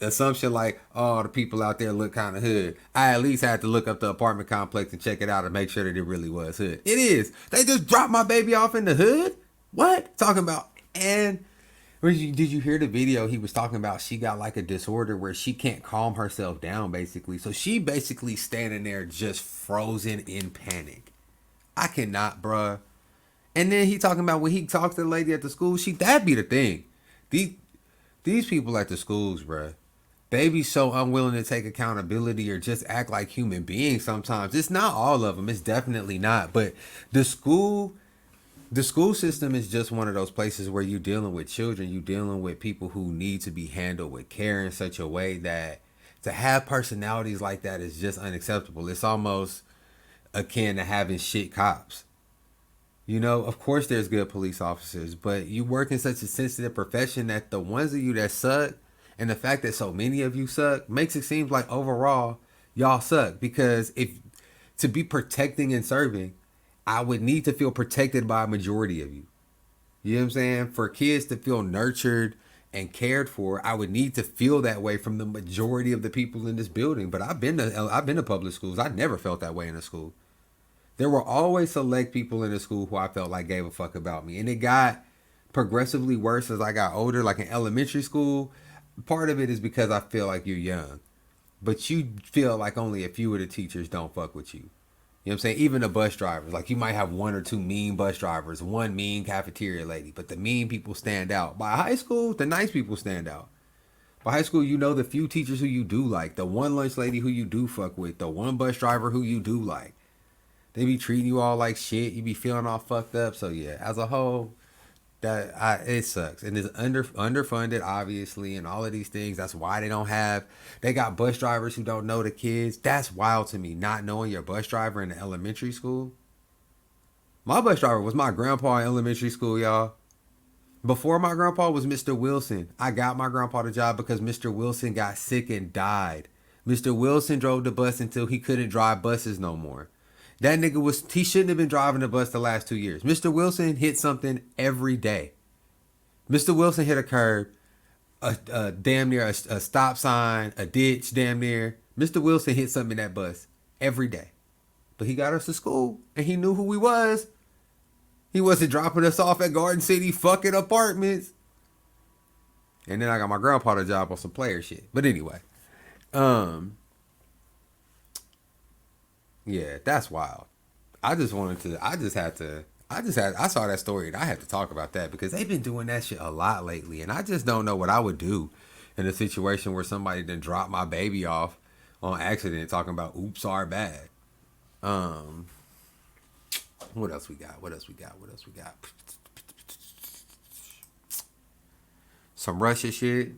assumption like, oh, the people out there look kind of hood, I at least had to look up the apartment complex and check it out and make sure that it really was hood. It is. They just dropped my baby off in the hood? What? Talking about, and did you hear the video? He was talking about she got like a disorder where she can't calm herself down, basically. So she basically standing there just frozen in panic. I cannot, bruh. And then he talking about when he talks to the lady at the school, that'd be the thing. These people at the schools, bruh, they be so unwilling to take accountability or just act like human beings sometimes. It's not all of them. It's definitely not. But the school system is just one of those places where you're dealing with children. You're dealing with people who need to be handled with care in such a way that to have personalities like that is just unacceptable. It's almost akin to having shit cops. You know, of course there's good police officers, but you work in such a sensitive profession that the ones of you that suck and the fact that so many of you suck makes it seem like overall y'all suck. Because if to be protecting and serving, I would need to feel protected by a majority of you. You know what I'm saying? For kids to feel nurtured and cared for, I would need to feel that way from the majority of the people in this building. But I've been to public schools. I never felt that way in a school. There were always select people in the school who I felt like gave a fuck about me. And it got progressively worse as I got older, like in elementary school. Part of it is because I feel like you're young. But you feel like only a few of the teachers don't fuck with you. You know what I'm saying? Even the bus drivers. Like you might have one or two mean bus drivers, one mean cafeteria lady. But the mean people stand out. By high school, the nice people stand out. By high school, you know the few teachers who you do like. The one lunch lady who you do fuck with. The one bus driver who you do like. They be treating you all like shit. You be feeling all fucked up. So yeah, as a whole, It sucks, and it's underfunded, obviously, and all of these things. That's why they got bus drivers who don't know the kids. That's wild to me, not knowing your bus driver in the elementary school. My bus driver was my grandpa in elementary school, y'all. Before my grandpa was Mr. Wilson. I got my grandpa the job because Mr. Wilson got sick and died. Mr. Wilson drove the bus until he couldn't drive buses no more. That nigga he shouldn't have been driving the bus the last 2 years. Mr. Wilson hit something every day. Mr. Wilson hit a curb, damn near a stop sign, a ditch damn near. Mr. Wilson hit something in that bus every day. But he got us to school and he knew who we was. He wasn't dropping us off at Garden City fucking apartments. And then I got my grandpa the job on some player shit. But anyway. Yeah, that's wild. I saw that story and I had to talk about that because they've been doing that shit a lot lately. And I just don't know what I would do in a situation where somebody done dropped my baby off on accident talking about oops are bad. What else we got? Some Russia shit.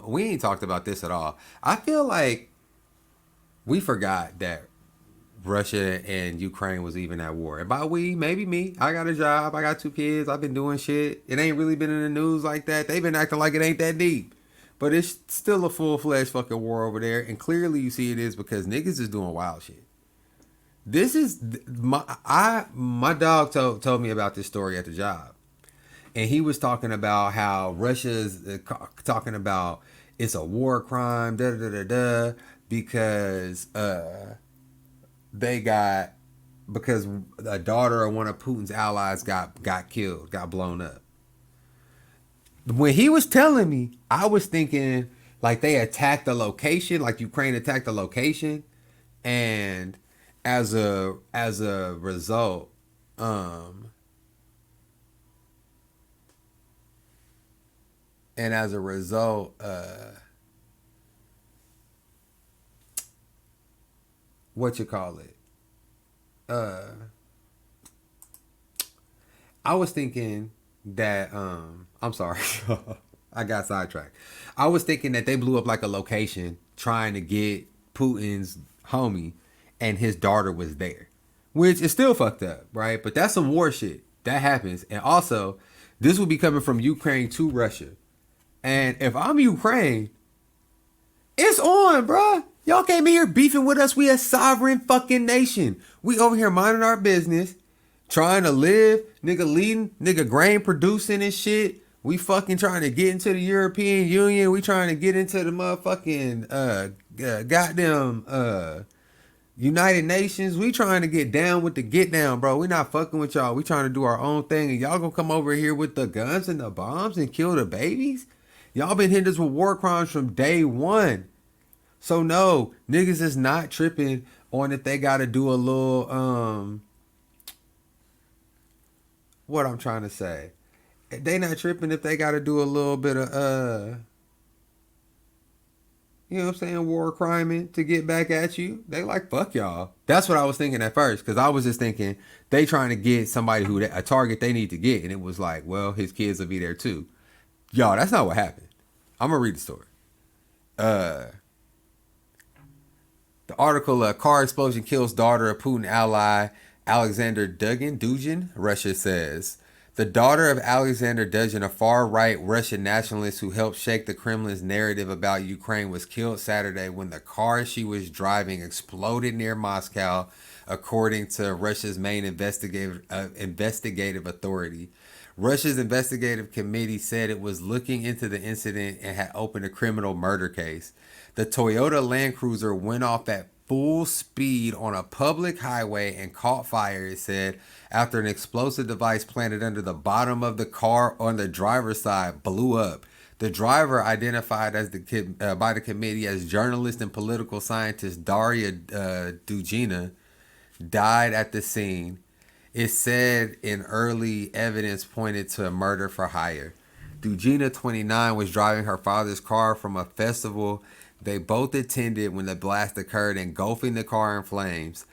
We ain't talked about this at all. I feel like we forgot that Russia and Ukraine was even at war. And by we, maybe me. I got a job. I got 2 kids. I've been doing shit. It ain't really been in the news like that. They've been acting like it ain't that deep. But it's still a full-fledged fucking war over there. And clearly you see it is because niggas is doing wild shit. This is my dog told me about this story at the job. And he was talking about how Russia's talking about it's a war crime, because because a daughter of one of Putin's allies got killed, got blown up. When he was telling me, I was thinking like they attacked the location, like Ukraine attacked the location, and as a result, what you call it? I was thinking that I'm sorry, I got sidetracked. I was thinking that they blew up like a location trying to get Putin's homie, and his daughter was there, which is still fucked up, right? But that's some war shit that happens, and also this will be coming from Ukraine to Russia. And if I'm Ukraine, it's on, bruh. Y'all came in here beefing with us. We a sovereign fucking nation. We over here minding our business, trying to live, nigga grain producing and shit. We fucking trying to get into the European Union. We trying to get into the motherfucking goddamn United Nations. We trying to get down with the get down, bro. We not fucking with y'all. We trying to do our own thing, and y'all gonna come over here with the guns and the bombs and kill the babies? Y'all been hitting us with war crimes from day one. So no, niggas is not tripping on if they gotta do a little what I'm trying to say. They not tripping if they gotta do a little bit of you know what I'm saying, war criming to get back at you. They like, fuck y'all. That's what I was thinking at first, because I was just thinking they trying to get somebody a target they need to get, and it was like, well, his kids will be there too. Y'all, that's not what happened. I'm gonna read the story. The article, car explosion kills daughter of Putin ally Alexander Dugin, Russia says. The daughter of Alexander Dugin, a far-right Russian nationalist who helped shake the Kremlin's narrative about Ukraine, was killed Saturday when the car she was driving exploded near Moscow, according to Russia's main investigative authority. Russia's investigative committee said it was looking into the incident and had opened a criminal murder case. The Toyota Land Cruiser went off at full speed on a public highway and caught fire, it said, after an explosive device planted under the bottom of the car on the driver's side blew up. The driver, identified as by the committee as journalist and political scientist Daria Dugina, died at the scene. It said in early evidence pointed to a murder for hire. Dugina, 29, was driving her father's car from a festival they both attended when the blast occurred, engulfing the car in flames.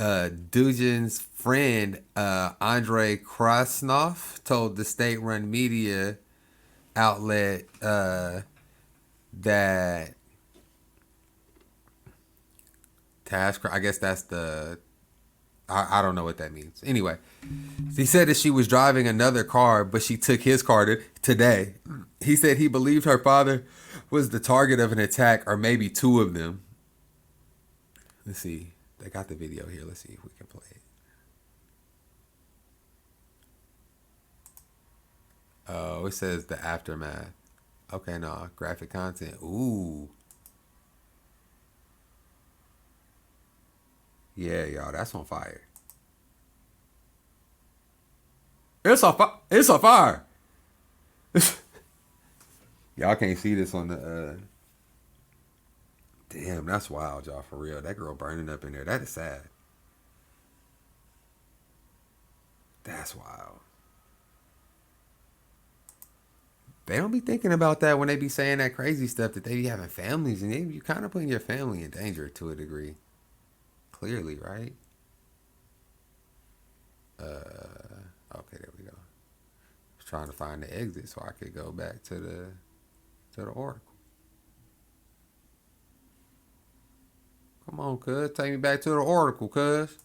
Dugin's friend Andrei Krasnov told the state-run media outlet that task. I guess that's the. I don't know what that means. Anyway, he said that she was driving another car, but she took his car today. He said he believed her father was the target of an attack, or maybe two of them. Let's see. They got the video here. Let's see if we can play it. Oh, it says the aftermath. Okay, no. Graphic content. Ooh. Yeah, y'all. That's on fire. It's on fire. Y'all can't see this on the... Damn, that's wild, y'all, for real. That girl burning up in there. That is sad. That's wild. They don't be thinking about that when they be saying that crazy stuff, that they be having families, and you kind of putting your family in danger to a degree. Clearly, right? Okay, there we go. I was trying to find the exit so I could go back to the oracle. Come on, cuz. Take me back to the oracle, cuz.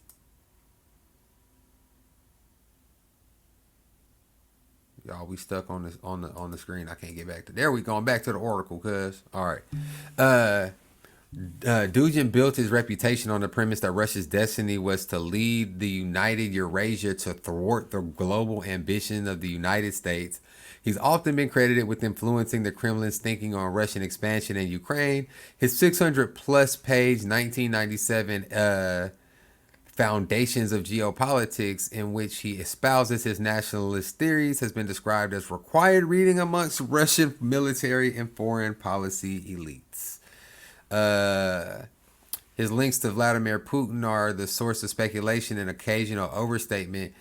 Y'all, we stuck on this on the screen. I can't get back to there. We going back to the oracle, cuz. All right. Dugin built his reputation on the premise that Russia's destiny was to lead the United Eurasia to thwart the global ambition of the United States. He's often been credited with influencing the Kremlin's thinking on Russian expansion in Ukraine. His 600-plus page 1997 Foundations of Geopolitics, in which he espouses his nationalist theories, has been described as required reading amongst Russian military and foreign policy elites. His links to Vladimir Putin are the source of speculation and occasional overstatement,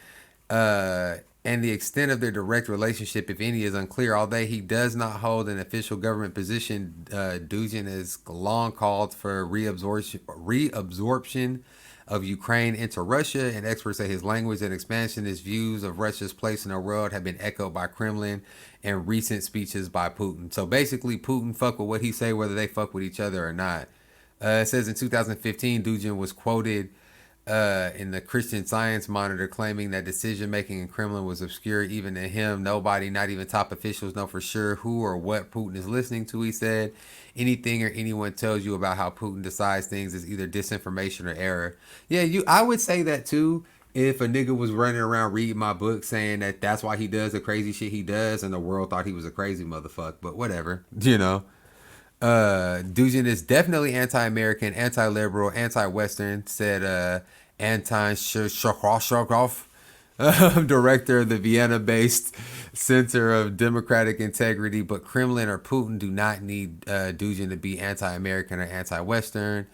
and the extent of their direct relationship, if any, is unclear. Although he does not hold an official government position, Dugin has long called for reabsorption of Ukraine into Russia, and experts say his language and expansionist views of Russia's place in the world have been echoed by Kremlin and recent speeches by Putin. So basically, Putin fuck with what he say, whether they fuck with each other or not. It says in 2015, Dugin was quoted in the Christian Science Monitor claiming that decision-making in Kremlin was obscure even to him. Nobody, not even top officials, know for sure who or what Putin is listening to, he said. Anything or anyone tells you about how Putin decides things is either disinformation or error. Yeah, I would say that too. If a nigga was running around reading my book saying that that's why he does the crazy shit he does, and the world thought he was a crazy motherfucker, but whatever, you know. Dugin is definitely anti-American, anti-liberal, anti-Western, said Anton Shokov, director of the Vienna-based Center of Democratic Integrity. But Kremlin or Putin do not need Dugin to be anti-American or anti-Western.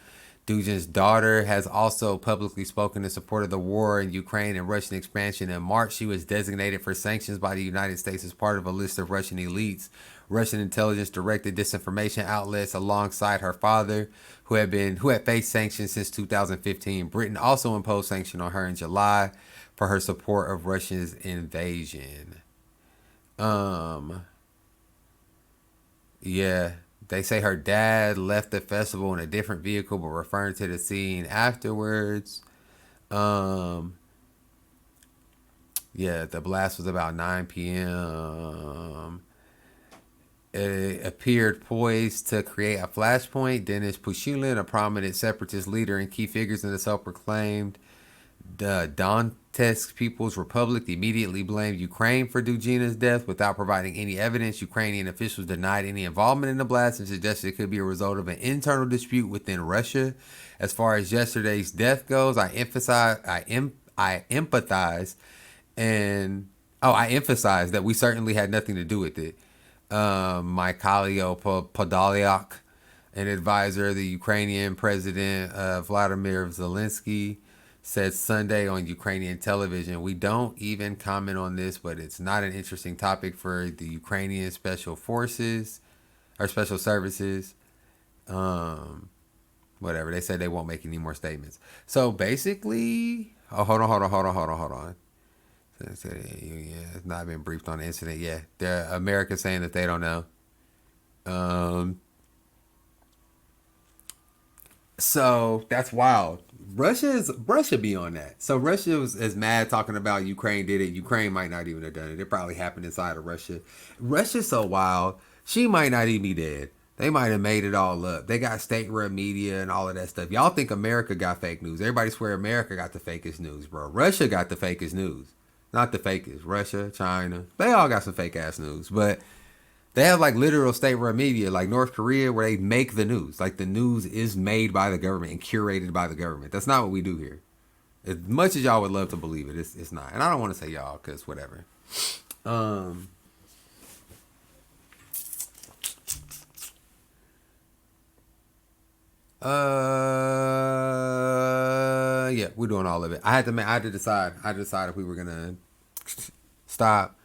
Dugin's daughter has also publicly spoken in support of the war in Ukraine and Russian expansion. In March, she was designated for sanctions by the United States as part of a list of Russian elites. Russian intelligence directed disinformation outlets alongside her father, who had faced sanctions since 2015. Britain also imposed sanctions on her in July for her support of Russia's invasion. Yeah, they say her dad left the festival in a different vehicle, but referring to the scene afterwards. Yeah, the blast was about 9 p.m. It appeared poised to create a flashpoint. Denis Pushilin, a prominent separatist leader and key figures in the self-proclaimed Donetsk People's Republic, immediately blamed Ukraine for Dugina's death without providing any evidence. Ukrainian officials denied any involvement in the blast and suggested it could be a result of an internal dispute within Russia. As far as yesterday's death goes, I emphasize that we certainly had nothing to do with it. Mikhailo Podolyak, an advisor of the Ukrainian President Vladimir Zelensky, said Sunday on Ukrainian television, "We don't even comment on this, but it's not an interesting topic for the Ukrainian special forces or special services." whatever. They said they won't make any more statements. So basically, oh, hold on. Yeah, it's not been briefed on the incident. Yeah, the America saying that they don't know. So that's wild. Russia be on that. So Russia is mad talking about Ukraine did it. Ukraine might not even have done it. It probably happened inside of Russia. Russia's so wild. She might not even be dead. They might have made it all up. They got state-run media and all of that stuff. Y'all think America got fake news. Everybody swear America got the fakest news, bro. Russia got the fakest news. Not the fakest. Russia, China. They all got some fake-ass news. But they have like literal state-run media, like North Korea, where they make the news. Like the news is made by the government and curated by the government. That's not what we do here. As much as y'all would love to believe it, it's not. And I don't want to say y'all, because whatever. Yeah, we're doing all of it. I had to decide if we were gonna stop,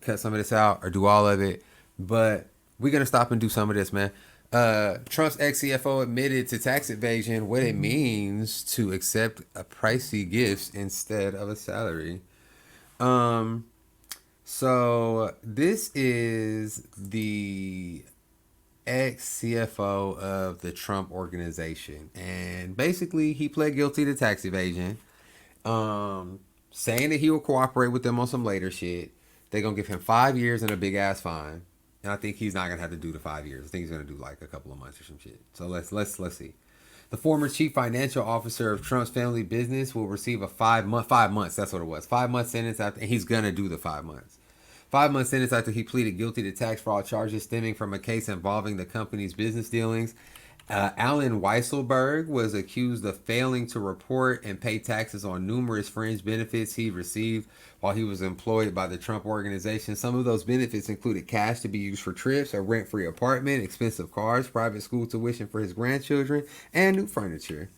cut some of this out, or do all of it. But we're gonna stop and do some of this, man. Trump's ex-CFO admitted to tax evasion, what it means to accept a pricey gifts instead of a salary. So this is the ex-CFO of the Trump organization, and basically he pled guilty to tax evasion, saying that he will cooperate with them on some later shit. They're gonna give him 5 years and a big ass fine, and I think he's not gonna have to do the 5 years. I think he's gonna do like a couple of months or some shit. So let's see. The former chief financial officer of Trump's family business will receive a 5 months. That's what it was. 5 month sentence after, and he's gonna do the 5 months. 5 month sentence after he pleaded guilty to tax fraud charges stemming from a case involving the company's business dealings. Alan Weisselberg was accused of failing to report and pay taxes on numerous fringe benefits he received while he was employed by the Trump organization. Some of those benefits included cash to be used for trips, a rent-free apartment, expensive cars, private school tuition for his grandchildren, and new furniture.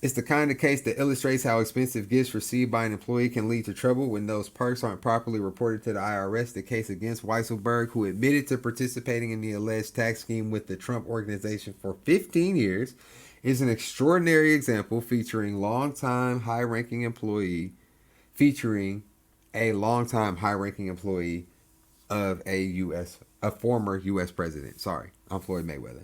It's the kind of case that illustrates how expensive gifts received by an employee can lead to trouble when those perks aren't properly reported to the IRS. The case against Weisselberg, who admitted to participating in the alleged tax scheme with the Trump organization for 15 years, is an extraordinary example featuring a longtime high-ranking employee of a former U.S. president. Sorry, I'm Floyd Mayweather.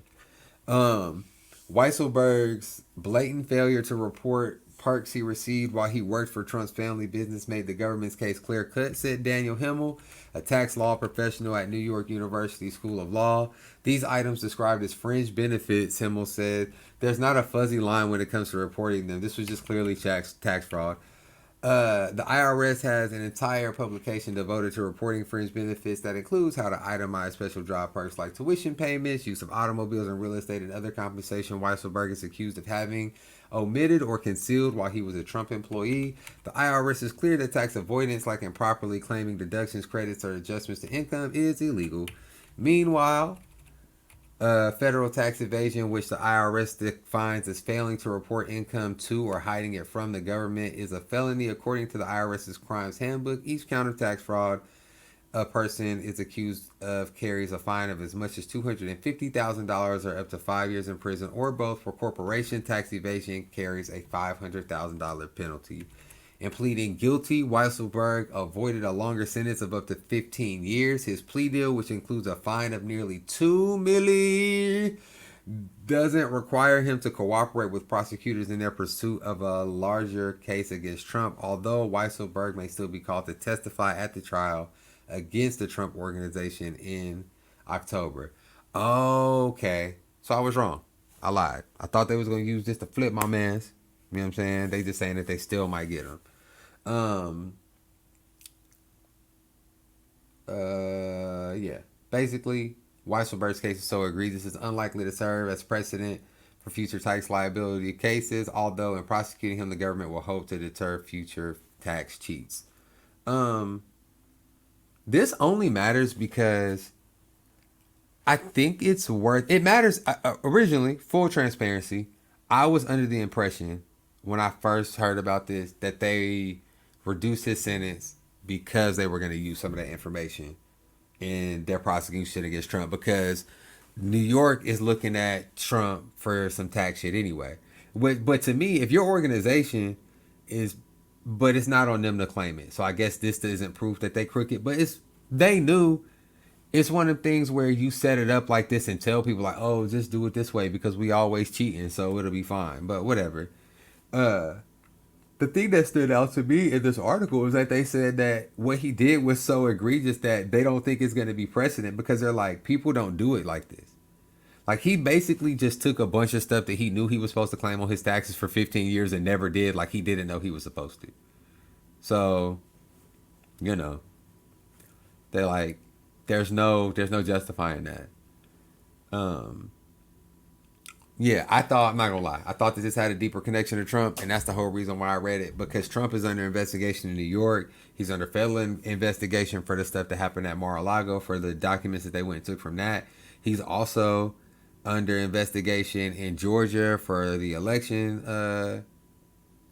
Weisselberg's blatant failure to report perks he received while he worked for Trump's family business made the government's case clear-cut, said Daniel Himmel, a tax law professional at New York University School of Law. These items described as fringe benefits, Himmel said. There's not a fuzzy line when it comes to reporting them. This was just clearly tax fraud. The IRS has an entire publication devoted to reporting fringe benefits that includes how to itemize special job perks like tuition payments, use of automobiles and real estate, and other compensation Weisselberg is accused of having omitted or concealed while he was a Trump employee. The IRS is clear that tax avoidance, like improperly claiming deductions, credits, or adjustments to income, is illegal. Meanwhile, federal tax evasion, which the IRS defines as failing to report income to or hiding it from the government, is a felony according to the IRS's crimes handbook. Each count of tax fraud a person is accused of carries a fine of as much as $250,000 or up to 5 years in prison, or both. For corporation tax evasion carries a $500,000 penalty. In pleading guilty, Weisselberg avoided a longer sentence of up to 15 years. His plea deal, which includes a fine of nearly $2 million, doesn't require him to cooperate with prosecutors in their pursuit of a larger case against Trump, although Weisselberg may still be called to testify at the trial against the Trump organization in October. Okay, so I was wrong. I lied. I thought they was going to use this to flip my mans. You know what I'm saying? They just saying that they still might get him. Yeah. Basically, Weisselberg's case is so egregious it's unlikely to serve as precedent for future tax liability cases, although in prosecuting him, the government will hope to deter future tax cheats. This only matters because I think it matters. Originally, full transparency, I was under the impression when I first heard about this that they reduced his sentence because they were going to use some of that information in their prosecution against Trump, because New York is looking at Trump for some tax shit anyway. But to me, if your organization is, but it's not on them to claim it. So I guess this isn't proof that they crooked, but they knew. It's one of the things where you set it up like this and tell people like, oh, just do it this way because we always cheating, so it'll be fine. But whatever. The thing that stood out to me in this article is that they said that what he did was so egregious that they don't think it's going to be precedent because they're like, people don't do it like this. Like, he basically just took a bunch of stuff that he knew he was supposed to claim on his taxes for 15 years and never did, like he didn't know he was supposed to. So, you know, they're like, there's no justifying that. Yeah, I'm not gonna lie, I thought that this had a deeper connection to Trump, and that's the whole reason why I read it, because Trump is under investigation in New York. He's under federal investigation for the stuff that happened at Mar-a-Lago, for the documents that they went and took from that. He's also under investigation in Georgia for the election,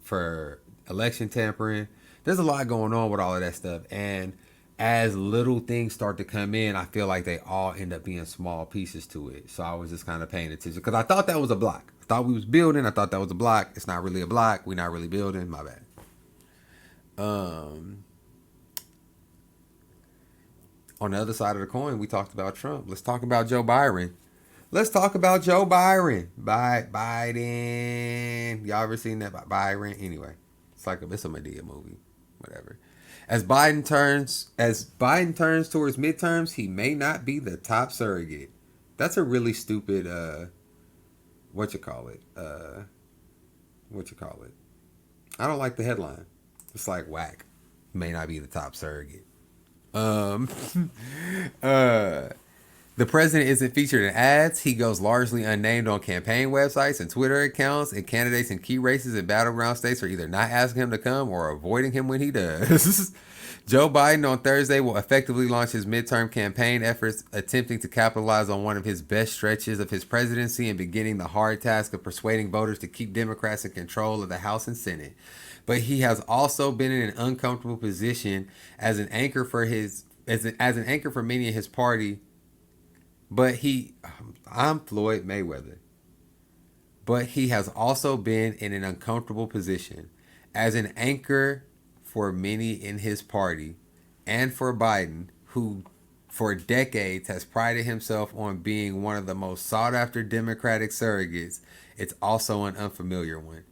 for election tampering. There's a lot going on with all of that stuff, and as little things start to come in, I feel like they all end up being small pieces to it. So I was just kind of paying attention because I thought that was a block. I thought we was building. I thought that was a block. It's not really a block. We're not really building. My bad. On the other side of the coin, we talked about Trump. Let's talk about Joe Biden. Biden. Y'all ever seen that? Byron? Anyway, it's a Madea movie. Whatever. As Biden turns towards midterms, he may not be the top surrogate. That's a really stupid what you call it. I don't like the headline. It's like whack. May not be the top surrogate. The president isn't featured in ads. He goes largely unnamed on campaign websites and Twitter accounts, and candidates in key races in battleground states are either not asking him to come or avoiding him when he does. Joe Biden on Thursday will effectively launch his midterm campaign efforts, attempting to capitalize on one of his best stretches of his presidency and beginning the hard task of persuading voters to keep Democrats in control of the House and Senate. But he has also been in an uncomfortable position as an anchor for many in his party. I'm Floyd Mayweather. But he has also been in an uncomfortable position as an anchor for many in his party and for Biden, who for decades has prided himself on being one of the most sought after Democratic surrogates. It's also an unfamiliar one.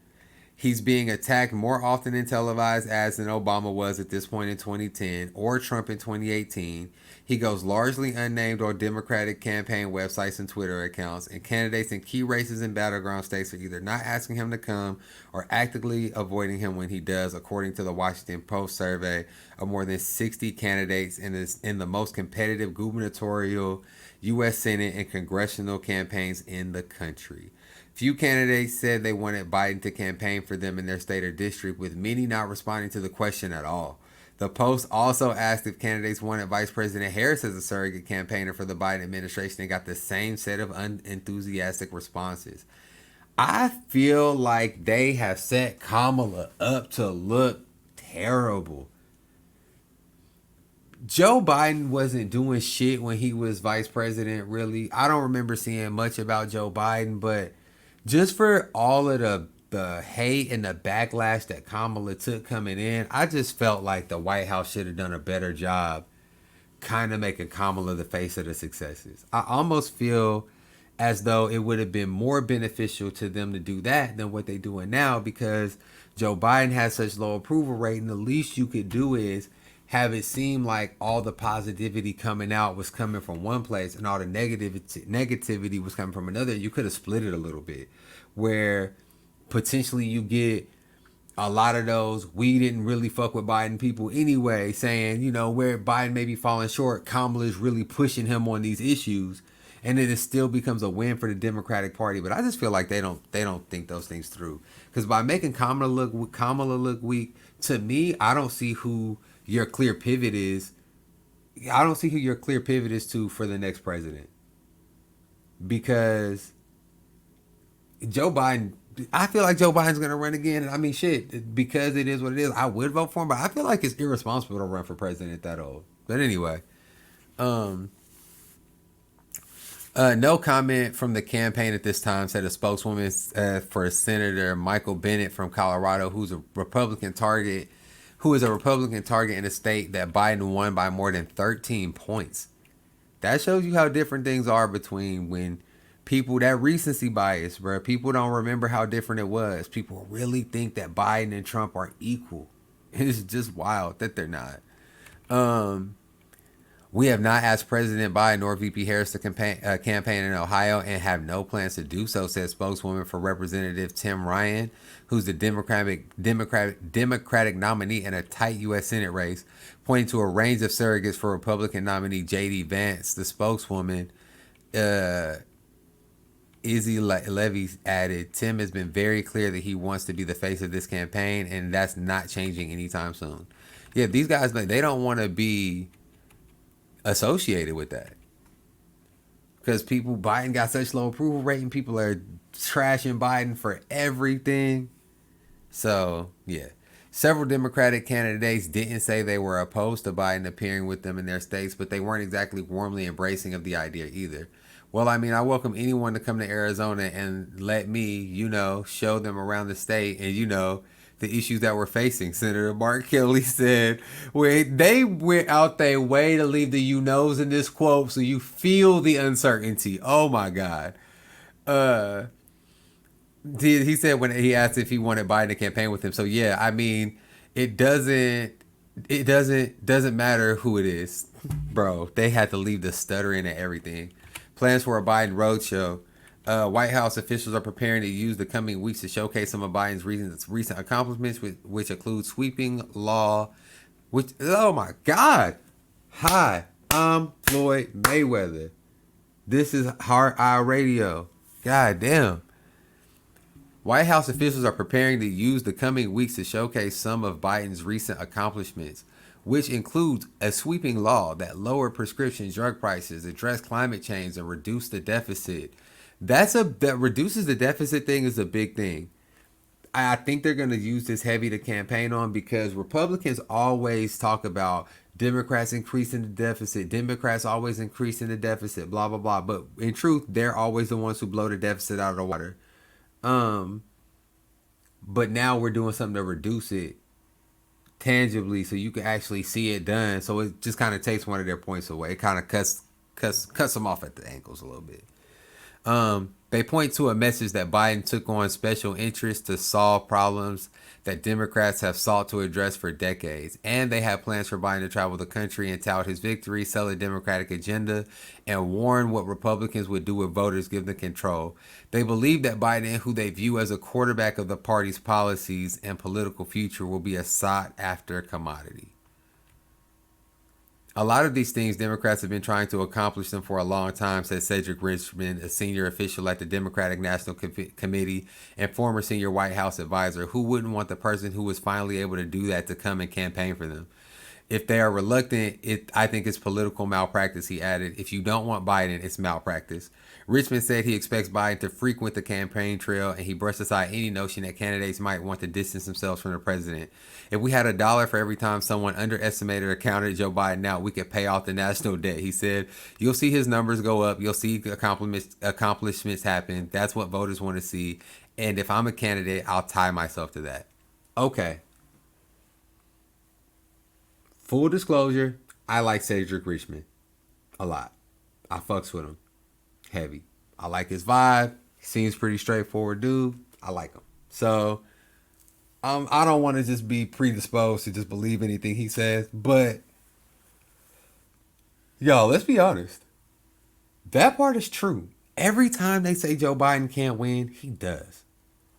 He's being attacked more often in televised ads than Obama was at this point in 2010 or Trump in 2018. He goes largely unnamed on Democratic campaign websites and Twitter accounts, and candidates in key races and battleground states are either not asking him to come or actively avoiding him when he does, according to the Washington Post survey of more than 60 candidates in the most competitive gubernatorial, U.S. Senate, and congressional campaigns in the country. Few candidates said they wanted Biden to campaign for them in their state or district, with many not responding to the question at all. The Post also asked if candidates wanted Vice President Harris as a surrogate campaigner for the Biden administration and got the same set of unenthusiastic responses. I feel like they have set Kamala up to look terrible. Joe Biden wasn't doing shit when he was vice president, really. I don't remember seeing much about Joe Biden, but just for all of the hate and the backlash that Kamala took coming in, I just felt like the White House should have done a better job kind of making Kamala the face of the successes. I almost feel as though it would have been more beneficial to them to do that than what they're doing now, because Joe Biden has such low approval rate, and the least you could do is have it seem like all the positivity coming out was coming from one place and all the negativity was coming from another. You could have split it a little bit, where potentially you get a lot of those we didn't really fuck with Biden people anyway saying, you know, where Biden may be falling short, Kamala is really pushing him on these issues, and it still becomes a win for the Democratic Party. But I just feel like they don't think those things through, because by making Kamala look weak, to me, I don't see who your clear pivot is. I don't see who your clear pivot is to for the next president, because Joe Biden, I feel like Joe Biden's going to run again. And I mean, shit, because it is what it is, I would vote for him, but I feel like it's irresponsible to run for president that old. But anyway, No comment from the campaign at this time, said a spokeswoman for Senator Michael Bennet from Colorado, who is a Republican target in a state that Biden won by more than 13 points. That shows you how different things are between when people, that recency bias, bro. People don't remember how different it was. People really think that Biden and Trump are equal. It's just wild that they're not. We have not asked President Biden or VP Harris to campaign in Ohio and have no plans to do so, said spokeswoman for Representative Tim Ryan, who's the Democratic nominee in a tight U.S. Senate race, pointing to a range of surrogates for Republican nominee J.D. Vance. The spokeswoman, Izzy Levy, added, Tim has been very clear that he wants to be the face of this campaign, and that's not changing anytime soon. Yeah, these guys, they don't want to be associated with that because Biden got such low approval rating. People are trashing Biden for everything. So yeah, several Democratic candidates didn't say they were opposed to Biden appearing with them in their states, but they weren't exactly warmly embracing of the idea either. Well, I mean, I welcome anyone to come to Arizona and let me, show them around the state and, the issues that we're facing. Senator Mark Kelly said, they went out their way to leave the you-knows in this quote so you feel the uncertainty. Oh, my God. He said when he asked if he wanted Biden to campaign with him. So, yeah, I mean, it doesn't matter who it is, bro. They had to leave the stuttering and everything. Plans for a Biden roadshow. White House officials are preparing to use the coming weeks to showcase some of Biden's recent accomplishments, which include sweeping law. Oh my God. Hi, I'm Floyd Mayweather. This is Heart Eye Radio. God damn. White House officials are preparing to use the coming weeks to showcase some of Biden's recent accomplishments, which includes a sweeping law that lowered prescription drug prices, addressed climate change, and reduced the deficit. That reduces the deficit thing is a big thing. I think they're going to use this heavy to campaign on because Republicans always talk about Democrats increasing the deficit. Democrats always increasing the deficit, blah, blah, blah. But in truth, they're always the ones who blow the deficit out of the water. But now we're doing something to reduce it tangibly so you can actually see it done. So it just kind of takes one of their points away. It kind of cuts them off at the ankles a little bit. They point to a message that Biden took on special interest to solve problems that Democrats have sought to address for decades. And they have plans for Biden to travel the country and tout his victory, sell a Democratic agenda, and warn what Republicans would do if voters give them control. They believe that Biden, who they view as a quarterback of the party's policies and political future, will be a sought-after commodity. A lot of these things Democrats have been trying to accomplish them for a long time, said Cedric Richmond, a senior official at the Democratic National Committee and former senior White House advisor. Who wouldn't want the person who was finally able to do that to come and campaign for them? If they are reluctant, I think it's political malpractice, he added. If you don't want Biden, it's malpractice. Richmond said he expects Biden to frequent the campaign trail, and he brushed aside any notion that candidates might want to distance themselves from the president. If we had $1 for every time someone underestimated or counted Joe Biden out, we could pay off the national debt, he said. You'll see his numbers go up. You'll see accomplishments happen. That's what voters want to see. And if I'm a candidate, I'll tie myself to that. Okay. Full disclosure, I like Cedric Richmond a lot. I fucks with him heavy. I like his vibe. He seems pretty straightforward dude. I like him. So I don't want to just be predisposed to just believe anything he says. But y'all, let's be honest. That part is true. Every time they say Joe Biden can't win, he does.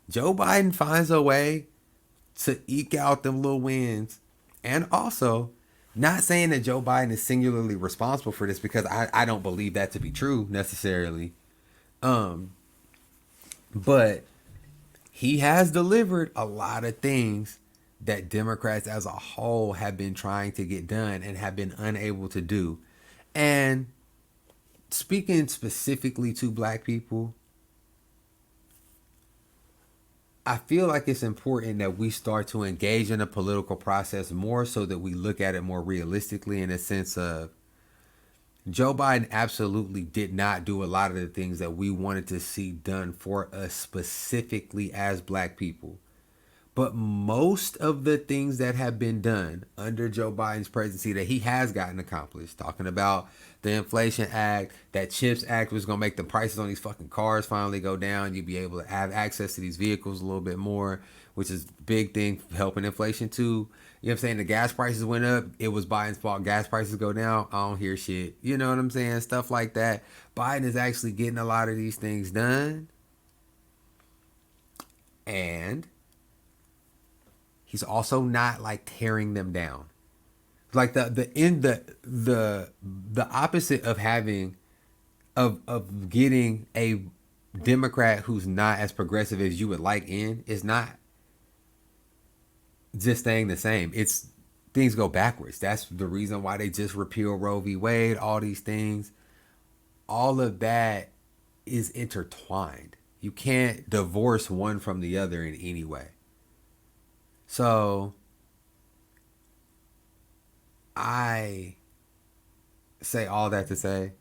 Joe Biden finds a way to eke out them little wins. And also, not saying that Joe Biden is singularly responsible for this, because I don't believe that to be true necessarily. But he has delivered a lot of things that Democrats as a whole have been trying to get done and have been unable to do. And speaking specifically to black people, I feel like it's important that we start to engage in the political process more so that we look at it more realistically, in a sense of Joe Biden absolutely did not do a lot of the things that we wanted to see done for us specifically as black people. But most of the things that have been done under Joe Biden's presidency that he has gotten accomplished, talking about the Inflation Act, that CHIPS Act was going to make the prices on these fucking cars finally go down. You'd be able to have access to these vehicles a little bit more, which is a big thing helping inflation too. You know what I'm saying? The gas prices went up. It was Biden's fault. Gas prices go down. I don't hear shit. You know what I'm saying? Stuff like that. Biden is actually getting a lot of these things done. And he's also not like tearing them down. Like the opposite of having of getting a Democrat who's not as progressive as you would like in is not just staying the same. It's things go backwards. That's the reason why they just repeal Roe v. Wade, all these things. All of that is intertwined. You can't divorce one from the other in any way. So I say all that to say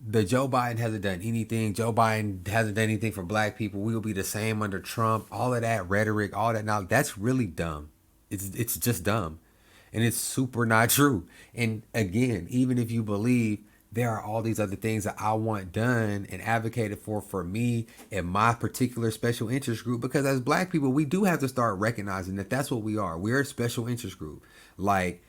the Joe Biden hasn't done anything. Joe Biden hasn't done anything for black people. We will be the same under Trump. All of that rhetoric, all that knowledge, that's really dumb. It's just dumb. And it's super not true. And again, even if you believe there are all these other things that I want done and advocated for me and my particular special interest group, because as black people, we do have to start recognizing that that's what we are. We're a special interest group. Like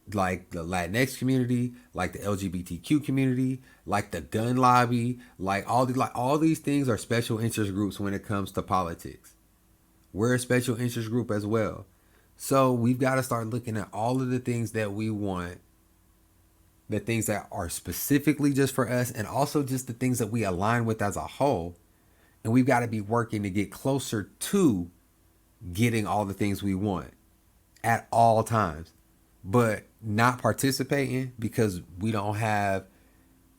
the Latinx community, like the LGBTQ community, like the gun lobby, like all these things are special interest groups when it comes to politics. We're a special interest group as well. So we've got to start looking at all of the things that we want, the things that are specifically just for us, and also just the things that we align with as a whole. And we've got to be working to get closer to getting all the things we want at all times, but not participating because we don't have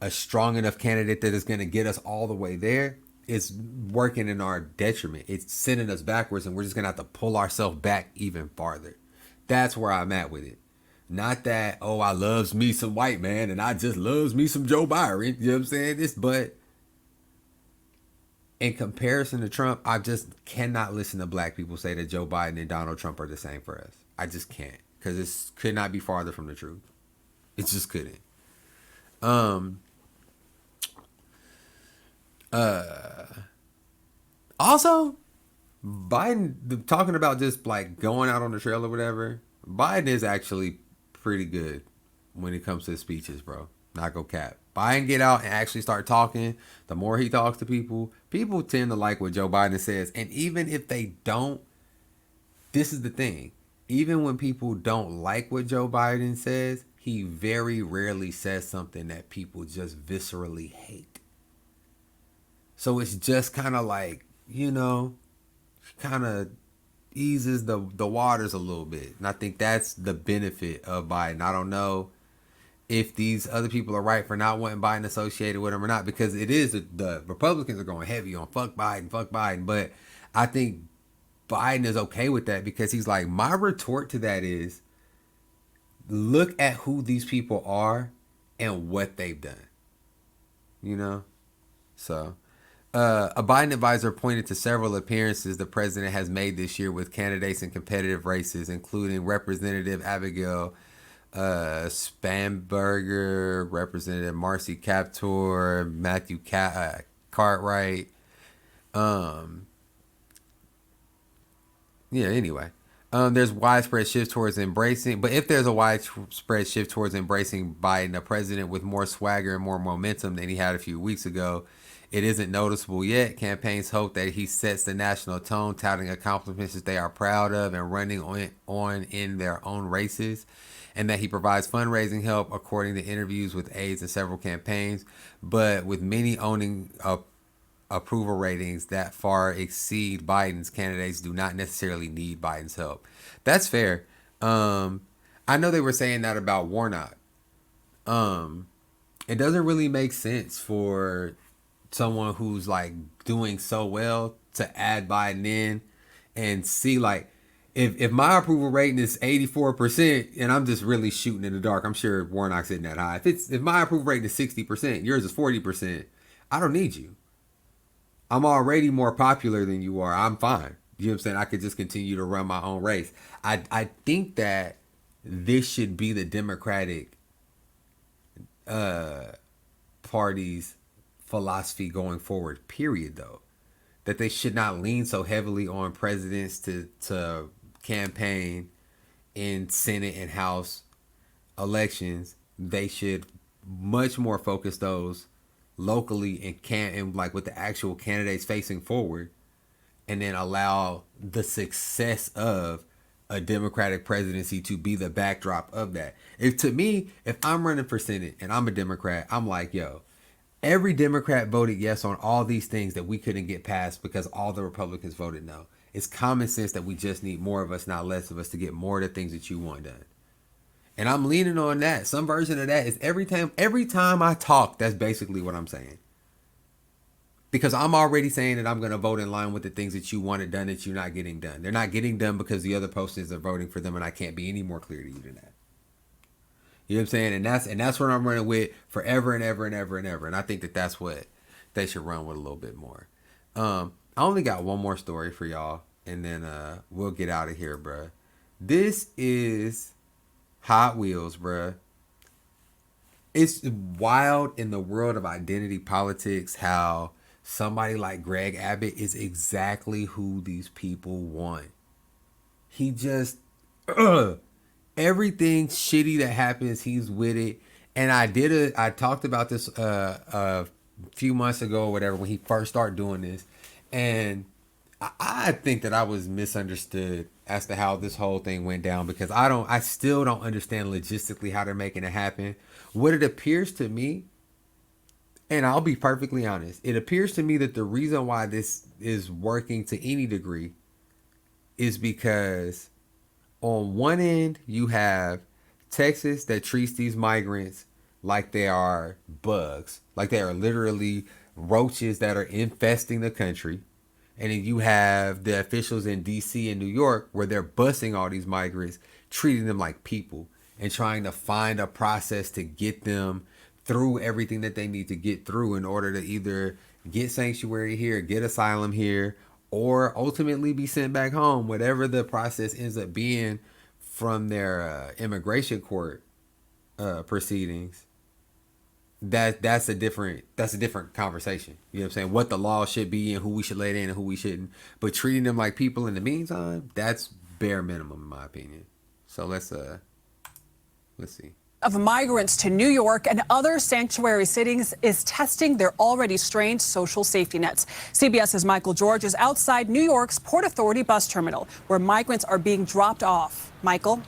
a strong enough candidate that is going to get us all the way there. It's working in our detriment. It's sending us backwards, and we're just going to have to pull ourselves back even farther. That's where I'm at with it. Not that, oh, I loves me some white man and I just loves me some Joe Biden. You know what I'm saying? But in comparison to Trump, I just cannot listen to black people say that Joe Biden and Donald Trump are the same for us. I just can't, because it could not be farther from the truth. It just couldn't. Also, Biden, talking about just like going out on the trail or whatever, Biden is actually pretty good when it comes to speeches, bro. Not go cap. Biden get out and actually start talking. The more he talks to people, people tend to like what Joe Biden says. And even if they don't, this is the thing. Even when people don't like what Joe Biden says, he very rarely says something that people just viscerally hate. So it's just kind of like, you know, kind of eases the waters a little bit. And I think that's the benefit of Biden. I don't know if these other people are right for not wanting Biden associated with him or not, because it is the Republicans are going heavy on fuck Biden. But I think Biden is okay with that, because he's like, my retort to that is, look at who these people are and what they've done. You know? So a Biden advisor pointed to several appearances the president has made this year with candidates in competitive races, including Representative Abigail Spanberger, Representative Marcy Kaptur, Matthew Cartwright. There's widespread shift towards embracing, but if there's a widespread shift towards embracing Biden, a president with more swagger and more momentum than he had a few weeks ago, it isn't noticeable yet. Campaigns hope that he sets the national tone, touting accomplishments that they are proud of and running on in their own races, and that he provides fundraising help, according to interviews with aides in several campaigns, but with many owning approval ratings that far exceed Biden's, candidates do not necessarily need Biden's help. That's fair. I know they were saying that about Warnock. It doesn't really make sense for someone who's like doing so well to add Biden in and see, like, if my approval rating is 84%, and I'm just really shooting in the dark, I'm sure Warnock's hitting that high. If my approval rating is 60%, yours is 40%, I don't need you. I'm already more popular than you are. I'm fine. You know what I'm saying? I could just continue to run my own race. I think that this should be the Democratic Party's philosophy going forward, period, though. That they should not lean so heavily on presidents to campaign in Senate and House elections. They should much more focus those locally and like with the actual candidates facing forward, and then allow the success of a Democratic presidency to be the backdrop of that. If I'm running for Senate and I'm a Democrat, I'm like, yo, every Democrat voted yes on all these things that we couldn't get passed because all the Republicans voted no. It's common sense that we just need more of us, not less of us, to get more of the things that you want done. And I'm leaning on that. Some version of that is every time I talk, that's basically what I'm saying. Because I'm already saying that I'm going to vote in line with the things that you wanted done that you're not getting done. They're not getting done because the other posters are voting for them, and I can't be any more clear to you than that. You know what I'm saying? And that's what I'm running with forever and ever and ever and ever. And I think that that's what they should run with a little bit more. I only got one more story for y'all, and then we'll get out of here, bruh. This is Hot Wheels, bruh. It's wild in the world of identity politics how somebody like Greg Abbott is exactly who these people want. He just, everything shitty that happens, he's with it. And I talked about this a few months ago or whatever when he first started doing this. And I think that I was misunderstood as to how this whole thing went down, because I still don't understand logistically how they're making it happen. What it appears to me, and I'll be perfectly honest, it appears to me that the reason why this is working to any degree is because on one end you have Texas that treats these migrants like they are bugs, like they are literally roaches that are infesting the country. And then you have the officials in DC and New York where they're busing all these migrants, treating them like people and trying to find a process to get them through everything that they need to get through in order to either get sanctuary here, get asylum here, or ultimately be sent back home, whatever the process ends up being from their immigration court proceedings. That's a different conversation. You know what I'm saying? What the law should be and who we should let in and who we shouldn't. But treating them like people in the meantime, that's bare minimum in my opinion. So let's see. Of migrants to New York and other sanctuary cities is testing their already strained social safety nets. CBS's Michael George is outside New York's Port Authority bus terminal, where migrants are being dropped off. Michael?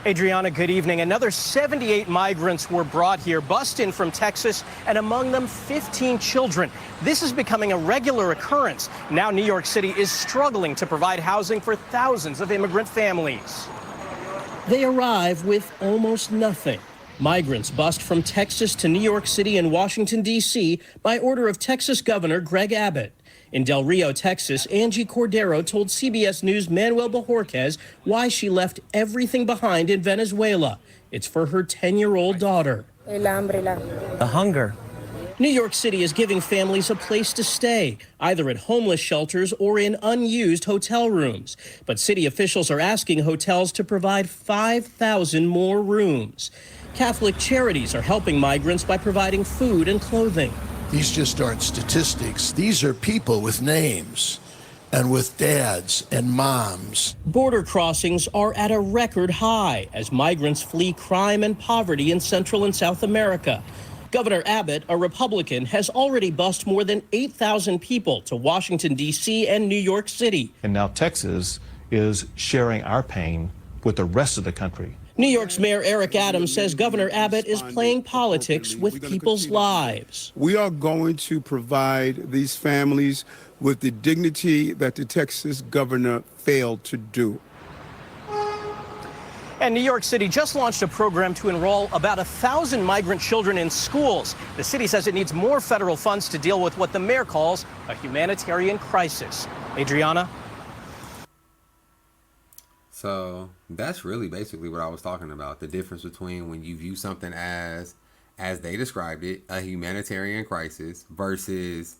Adriana, good evening. Another 78 migrants were brought here, bussed in from Texas, and among them 15 children. This is becoming a regular occurrence. Now New York City is struggling to provide housing for thousands of immigrant families. They arrive with almost nothing. Migrants bussed from Texas to New York City and Washington, D.C. by order of Texas Governor Greg Abbott. In Del Rio, Texas, Angie Cordero told CBS News' Manuel Bojorquez why she left everything behind in Venezuela. It's for her 10-year-old daughter. The hunger. New York City is giving families a place to stay, either at homeless shelters or in unused hotel rooms. But city officials are asking hotels to provide 5,000 more rooms. Catholic charities are helping migrants by providing food and clothing. These just aren't statistics. These are people with names and with dads and moms. Border crossings are at a record high as migrants flee crime and poverty in Central and South America. Governor Abbott, a Republican, has already bused more than 8,000 people to Washington, D.C. and New York City. And now Texas is sharing our pain with the rest of the country. New York's Mayor Eric Adams says Governor Abbott is playing politics with people's lives. We are going to provide these families with the dignity that the Texas governor failed to do. And New York City just launched a program to enroll about 1,000 migrant children in schools. The city says it needs more federal funds to deal with what the mayor calls a humanitarian crisis. Adriana? So that's really basically what I was talking about. The difference between when you view something as they described it, a humanitarian crisis versus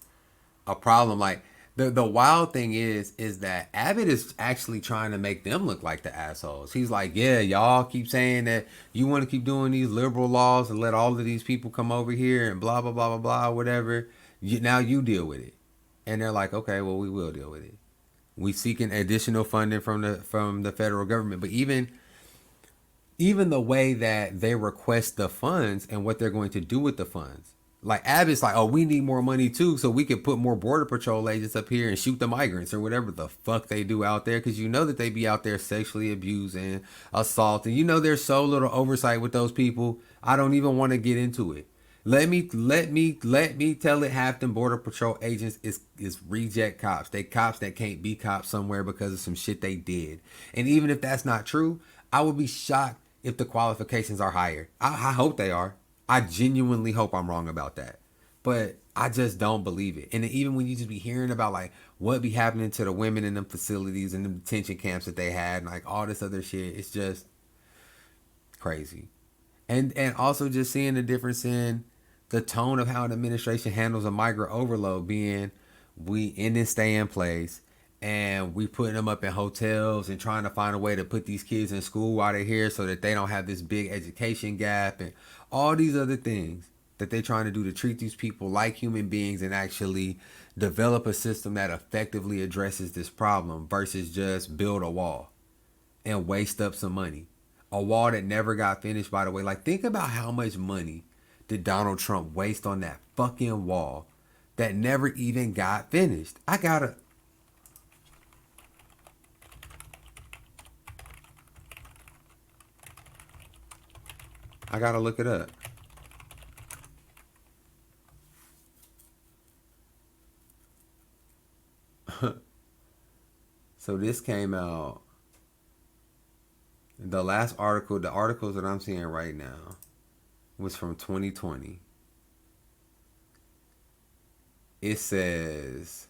a problem. Like the wild thing is that Abbott is actually trying to make them look like the assholes. He's like, yeah, y'all keep saying that you want to keep doing these liberal laws and let all of these people come over here and blah blah blah blah blah whatever. Now you deal with it, and they're like, okay, well we will deal with it. We seeking additional funding from the federal government, but even the way that they request the funds and what they're going to do with the funds. Like Abbott's like, oh, we need more money too, so we can put more border patrol agents up here and shoot the migrants or whatever the fuck they do out there, because you know that they be out there sexually abusing, assaulting. You know there's so little oversight with those people. I don't even want to get into it. Let me tell it. Half them border patrol agents is reject cops. They cops that can't be cops somewhere because of some shit they did. And even if that's not true, I would be shocked if the qualifications are higher. I hope they are. I genuinely hope I'm wrong about that. But I just don't believe it. And even when you just be hearing about like what be happening to the women in them facilities and the detention camps that they had and like all this other shit, it's just crazy. And also just seeing the difference in the tone of how an administration handles a migrant overload, being we in this stay in place and we putting them up in hotels and trying to find a way to put these kids in school while they're here so that they don't have this big education gap and all these other things that they're trying to do to treat these people like human beings and actually develop a system that effectively addresses this problem versus just build a wall and waste up some money. A wall that never got finished, by the way. Like, think about how much money did Donald Trump waste on that fucking wall that never even got finished. I gotta look it up. So this came out. The last article, the articles that I'm seeing right now was from 2020. It says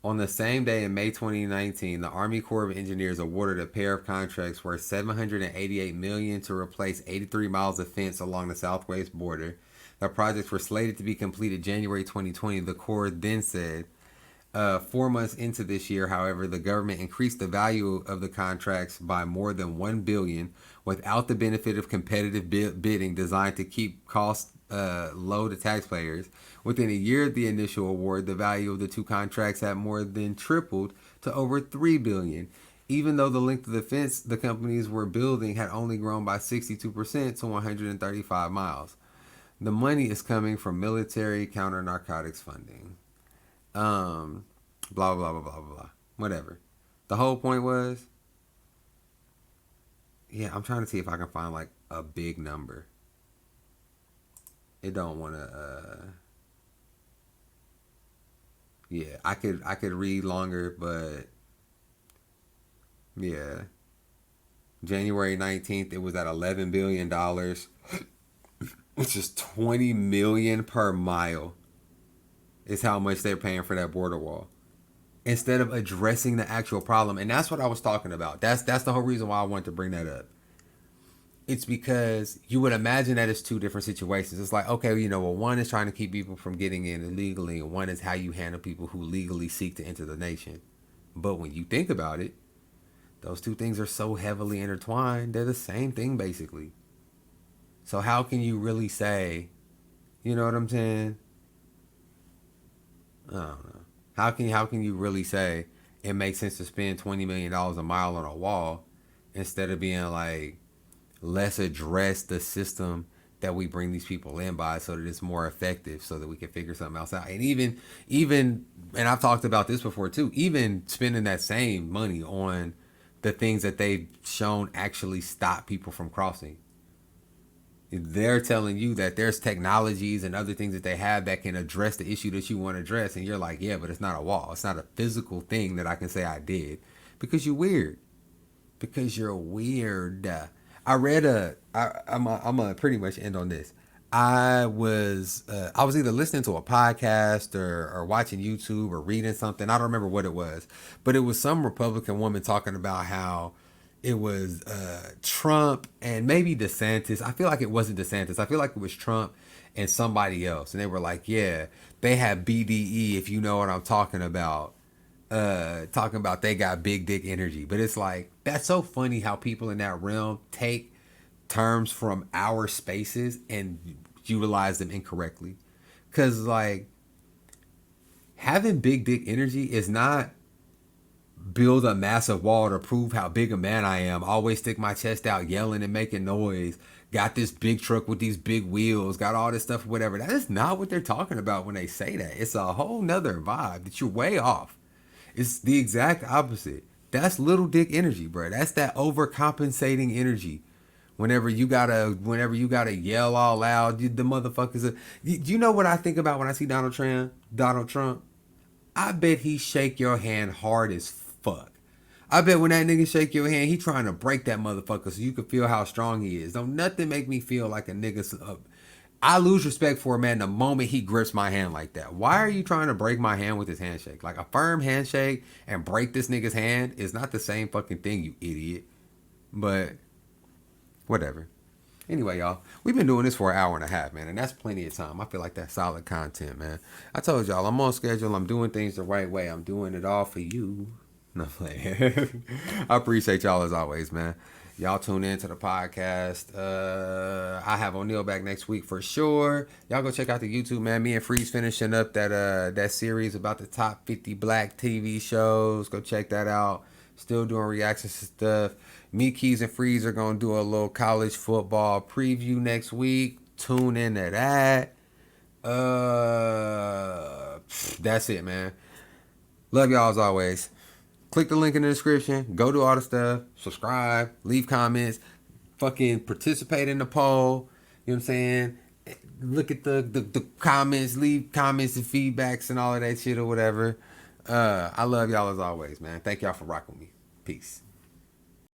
on the same day in May 2019, the Army Corps of Engineers awarded a pair of contracts worth $788 million to replace 83 miles of fence along the southwest border. The projects were slated to be completed January 2020. The Corps then said, 4 months into this year, however, the government increased the value of the contracts by more than $1 billion without the benefit of competitive bidding designed to keep costs low to taxpayers. Within a year of the initial award, the value of the two contracts had more than tripled to over $3 billion, even though the length of the fence the companies were building had only grown by 62% to 135 miles. The money is coming from military counter-narcotics funding. Blah, blah, blah, blah, blah. Whatever. The whole point was, yeah, I'm trying to see if I can find like a big number. It don't want to, yeah, I could read longer, but yeah. January 19th, it was at $11 billion, which is $20 million per mile. Is how much they're paying for that border wall, instead of addressing the actual problem. And that's what I was talking about. That's the whole reason why I wanted to bring that up. It's because you would imagine that it's two different situations. It's like, okay, you know, well, one is trying to keep people from getting in illegally, and one is how you handle people who legally seek to enter the nation. But when you think about it, those two things are so heavily intertwined. They're the same thing, basically. So how can you really say, you know what I'm saying? I don't know. How can you really say it makes sense to spend $20 million a mile on a wall instead of being like, let's address the system that we bring these people in by so that it's more effective, so that we can figure something else out. And even and I've talked about this before too, even spending that same money on the things that they've shown actually stop people from crossing. They're telling you that there's technologies and other things that they have that can address the issue that you want to address. And you're like, yeah, but it's not a wall. It's not a physical thing that I can say I did, because you're weird. Because you're weird. I read I'm gonna pretty much end on this. I was either listening to a podcast or watching YouTube or reading something. I don't remember what it was, but it was some Republican woman talking about how it was Trump and maybe DeSantis. I feel like it wasn't DeSantis. I feel like it was Trump and somebody else. And they were like, yeah, they have BDE, if you know what I'm talking about. Talking about they got big dick energy. But it's like, that's so funny how people in that realm take terms from our spaces and utilize them incorrectly. Because, like, having big dick energy is not build a massive wall to prove how big a man I am, always stick my chest out yelling and making noise, got this big truck with these big wheels, got all this stuff, whatever. That is not what they're talking about when they say that. It's a whole nother vibe that you're way off. It's the exact opposite. That's little dick energy, bro. That's that overcompensating energy. Whenever you gotta yell all loud, the motherfuckers. You know what I think about when I see Donald Trump? I bet he shake your hand hard as fuck. I bet when that nigga shake your hand, he trying to break that motherfucker so you can feel how strong he is. Don't nothing make me feel like a nigga. I lose respect for a man the moment he grips my hand like that. Why are you trying to break my hand with his handshake? Like, a firm handshake and break this nigga's hand is not the same fucking thing, you idiot. But whatever. Anyway, y'all, we've been doing this for an hour and a half, man, and that's plenty of time. I feel like that's solid content, man. I told y'all, I'm on schedule. I'm doing things the right way. I'm doing it all for you. No, playing. I appreciate y'all as always, man. Y'all tune in to the podcast. I have O'Neal back next week for sure. Y'all go check out the YouTube, man. Me and Freeze finishing up that series about the top 50 black TV shows. Go check that out. Still doing reactions to stuff. Me, Keys, and Freeze are going to do a little college football preview next week. Tune into that. That's it, man. Love y'all as always. Click the link in the description. Go do all the stuff. Subscribe. Leave comments. Fucking participate in the poll. You know what I'm saying? Look at the comments. Leave comments and feedbacks and all of that shit or whatever. I love y'all as always, man. Thank y'all for rocking with me. Peace.